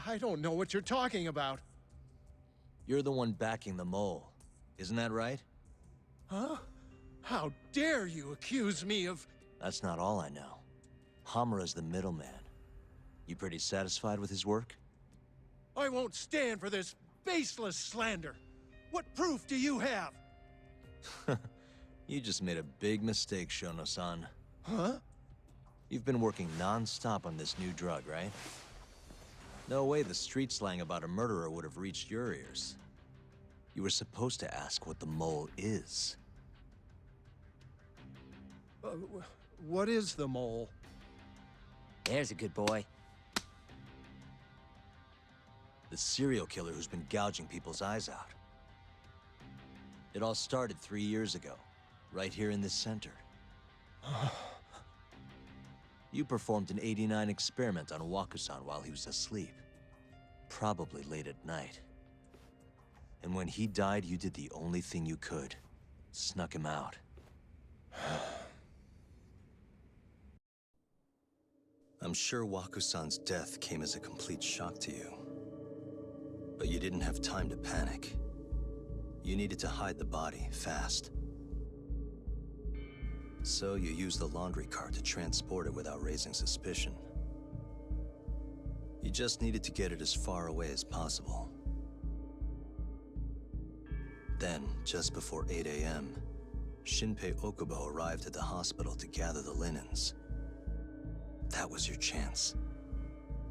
I don't know what you're talking about. You're the one backing the mole. Isn't that right? Huh? How dare you accuse me of... That's not all I know. Hamura's the middleman. You pretty satisfied with his work? I won't stand for this baseless slander. What proof do you have? You just made a big mistake, Shono-san. Huh? You've been working non-stop on this new drug, right? No way the street slang about a murderer would have reached your ears. You were supposed to ask what the mole is. What is the mole? There's a good boy. The serial killer who's been gouging people's eyes out. It all started 3 years ago, right here in this center. You performed an 89 experiment on Waku-san while he was asleep. Probably late at night. And when he died, you did the only thing you could. Snuck him out. I'm sure Waku-san's death came as a complete shock to you. But you didn't have time to panic. You needed to hide the body, fast. So you used the laundry cart to transport it without raising suspicion. You just needed to get it as far away as possible. Then, just before 8 a.m., Shinpei Okubo arrived at the hospital to gather the linens. That was your chance.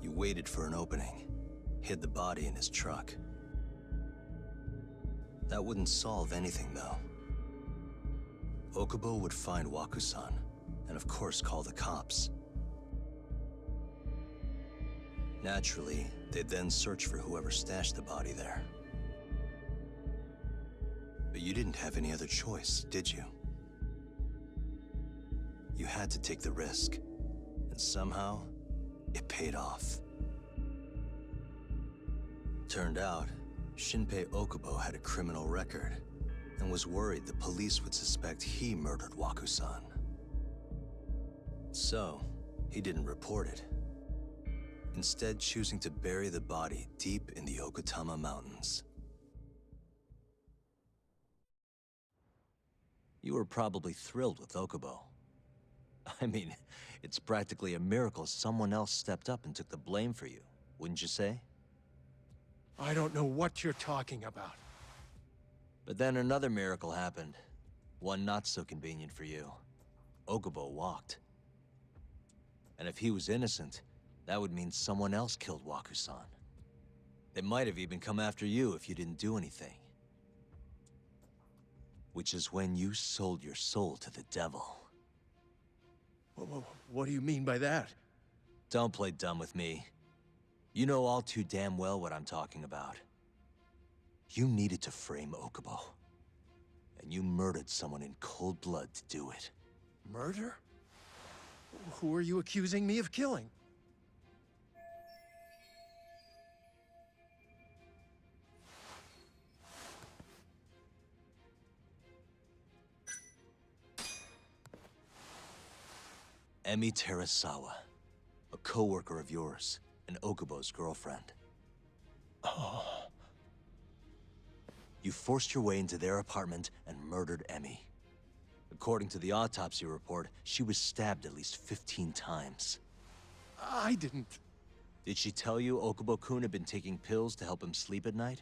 You waited for an opening, hid the body in his truck. That wouldn't solve anything, though. Okubo would find Waku-san, and of course call the cops. Naturally, they'd then search for whoever stashed the body there. But you didn't have any other choice, did you? You had to take the risk, and somehow, it paid off. Turned out, Shinpei Okubo had a criminal record, and was worried the police would suspect he murdered Waku-san. So, he didn't report it. Instead choosing to bury the body deep in the Okutama Mountains. You were probably thrilled with Okubo. I mean, it's practically a miracle someone else stepped up and took the blame for you, wouldn't you say? I don't know what you're talking about. But then another miracle happened. One not so convenient for you. Okubo walked. And if he was innocent, that would mean someone else killed Waku-san. They might have even come after you if you didn't do anything. Which is when you sold your soul to the devil. What do you mean by that? Don't play dumb with me. You know all too damn well what I'm talking about. You needed to frame Okubo. And you murdered someone in cold blood to do it. Murder? Who are you accusing me of killing? Emi Terasawa, a co-worker of yours, and Okubo's girlfriend. Oh. You forced your way into their apartment and murdered Emi. According to the autopsy report, she was stabbed at least 15 times. I didn't. Did she tell you Okubo-kun had been taking pills to help him sleep at night?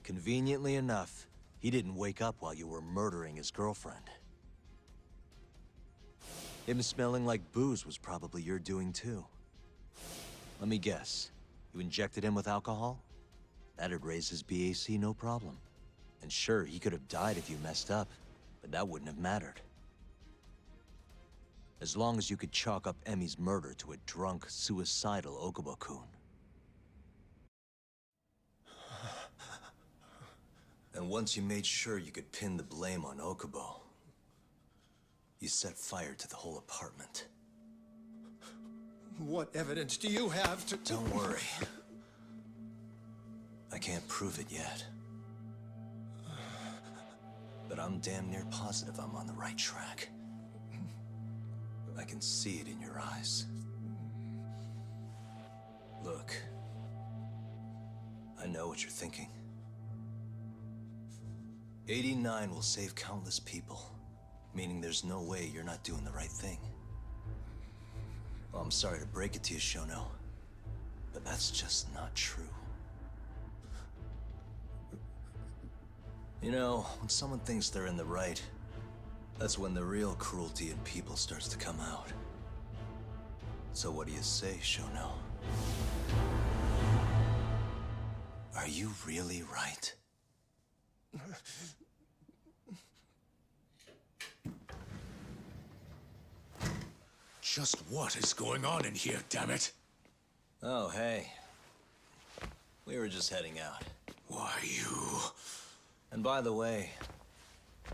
Conveniently enough, he didn't wake up while you were murdering his girlfriend. Him smelling like booze was probably your doing too. Let me guess. You injected him with alcohol? That'd raise his BAC no problem. And sure, he could have died if you messed up, but that wouldn't have mattered. As long as you could chalk up Emi's murder to a drunk, suicidal Okubo-kun. And once you made sure you could pin the blame on Okubo, you set fire to the whole apartment. What evidence do you have to... Don't worry. I can't prove it yet. But I'm damn near positive I'm on the right track. I can see it in your eyes. Look. I know what you're thinking. 89 will save countless people, meaning there's no way you're not doing the right thing. Well, I'm sorry to break it to you, Shono, but that's just not true. You know, when someone thinks they're in the right, that's when the real cruelty in people starts to come out. So what do you say, Shono? Are you really right? Just what is going on in here, damn it? Oh, hey. We were just heading out. Why, you... And by the way,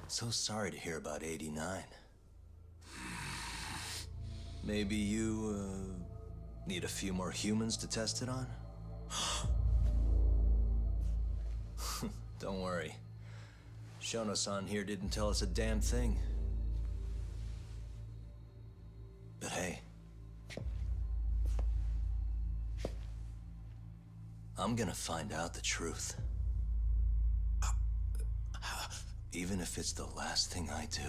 so sorry to hear about 89. Maybe you, need a few more humans to test it on? Don't worry. Shono-san here didn't tell us a damn thing. But hey, I'm gonna find out the truth. Even if it's the last thing I do.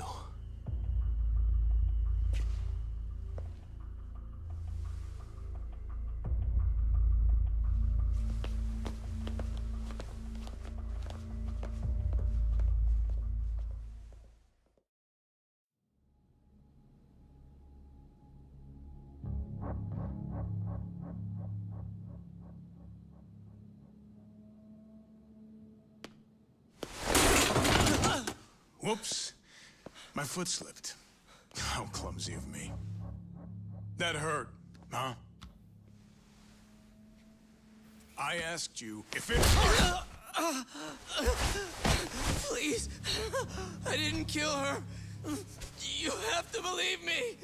Whoops. My foot slipped. How clumsy of me. That hurt, huh? I asked you if it hurt! Please, I didn't kill her. You have to believe me.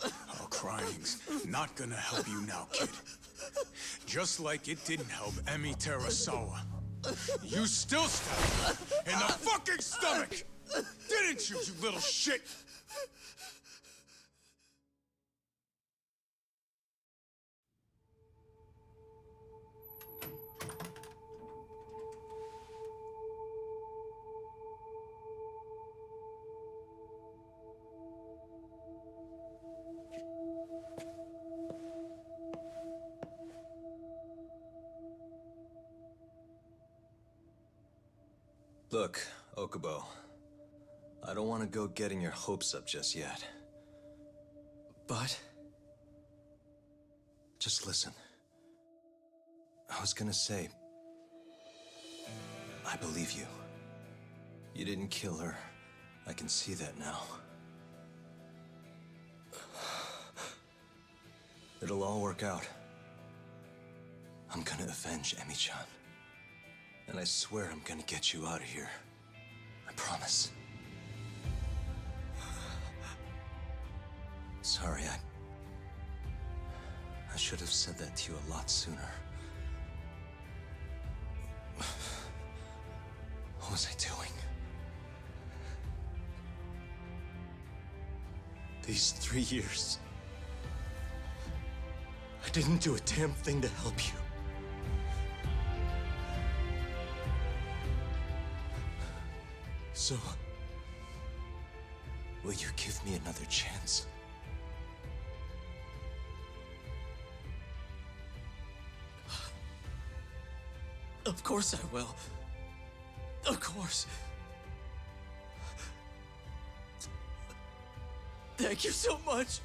Oh, crying's not gonna help you now, kid. Just like it didn't help Emi Terasawa. You still stabbed her in the fucking stomach! Didn't you, you little shit? Look, Okubo. I don't want to go getting your hopes up just yet. But? Just listen. I was gonna say... I believe you. You didn't kill her. I can see that now. It'll all work out. I'm gonna avenge Emi-chan. And I swear I'm gonna get you out of here. I promise. Sorry, I should have said that to you a lot sooner. What was I doing? These 3 years, I didn't do a damn thing to help you. So, will you give me another chance? Of course I will. Of course. Thank you so much.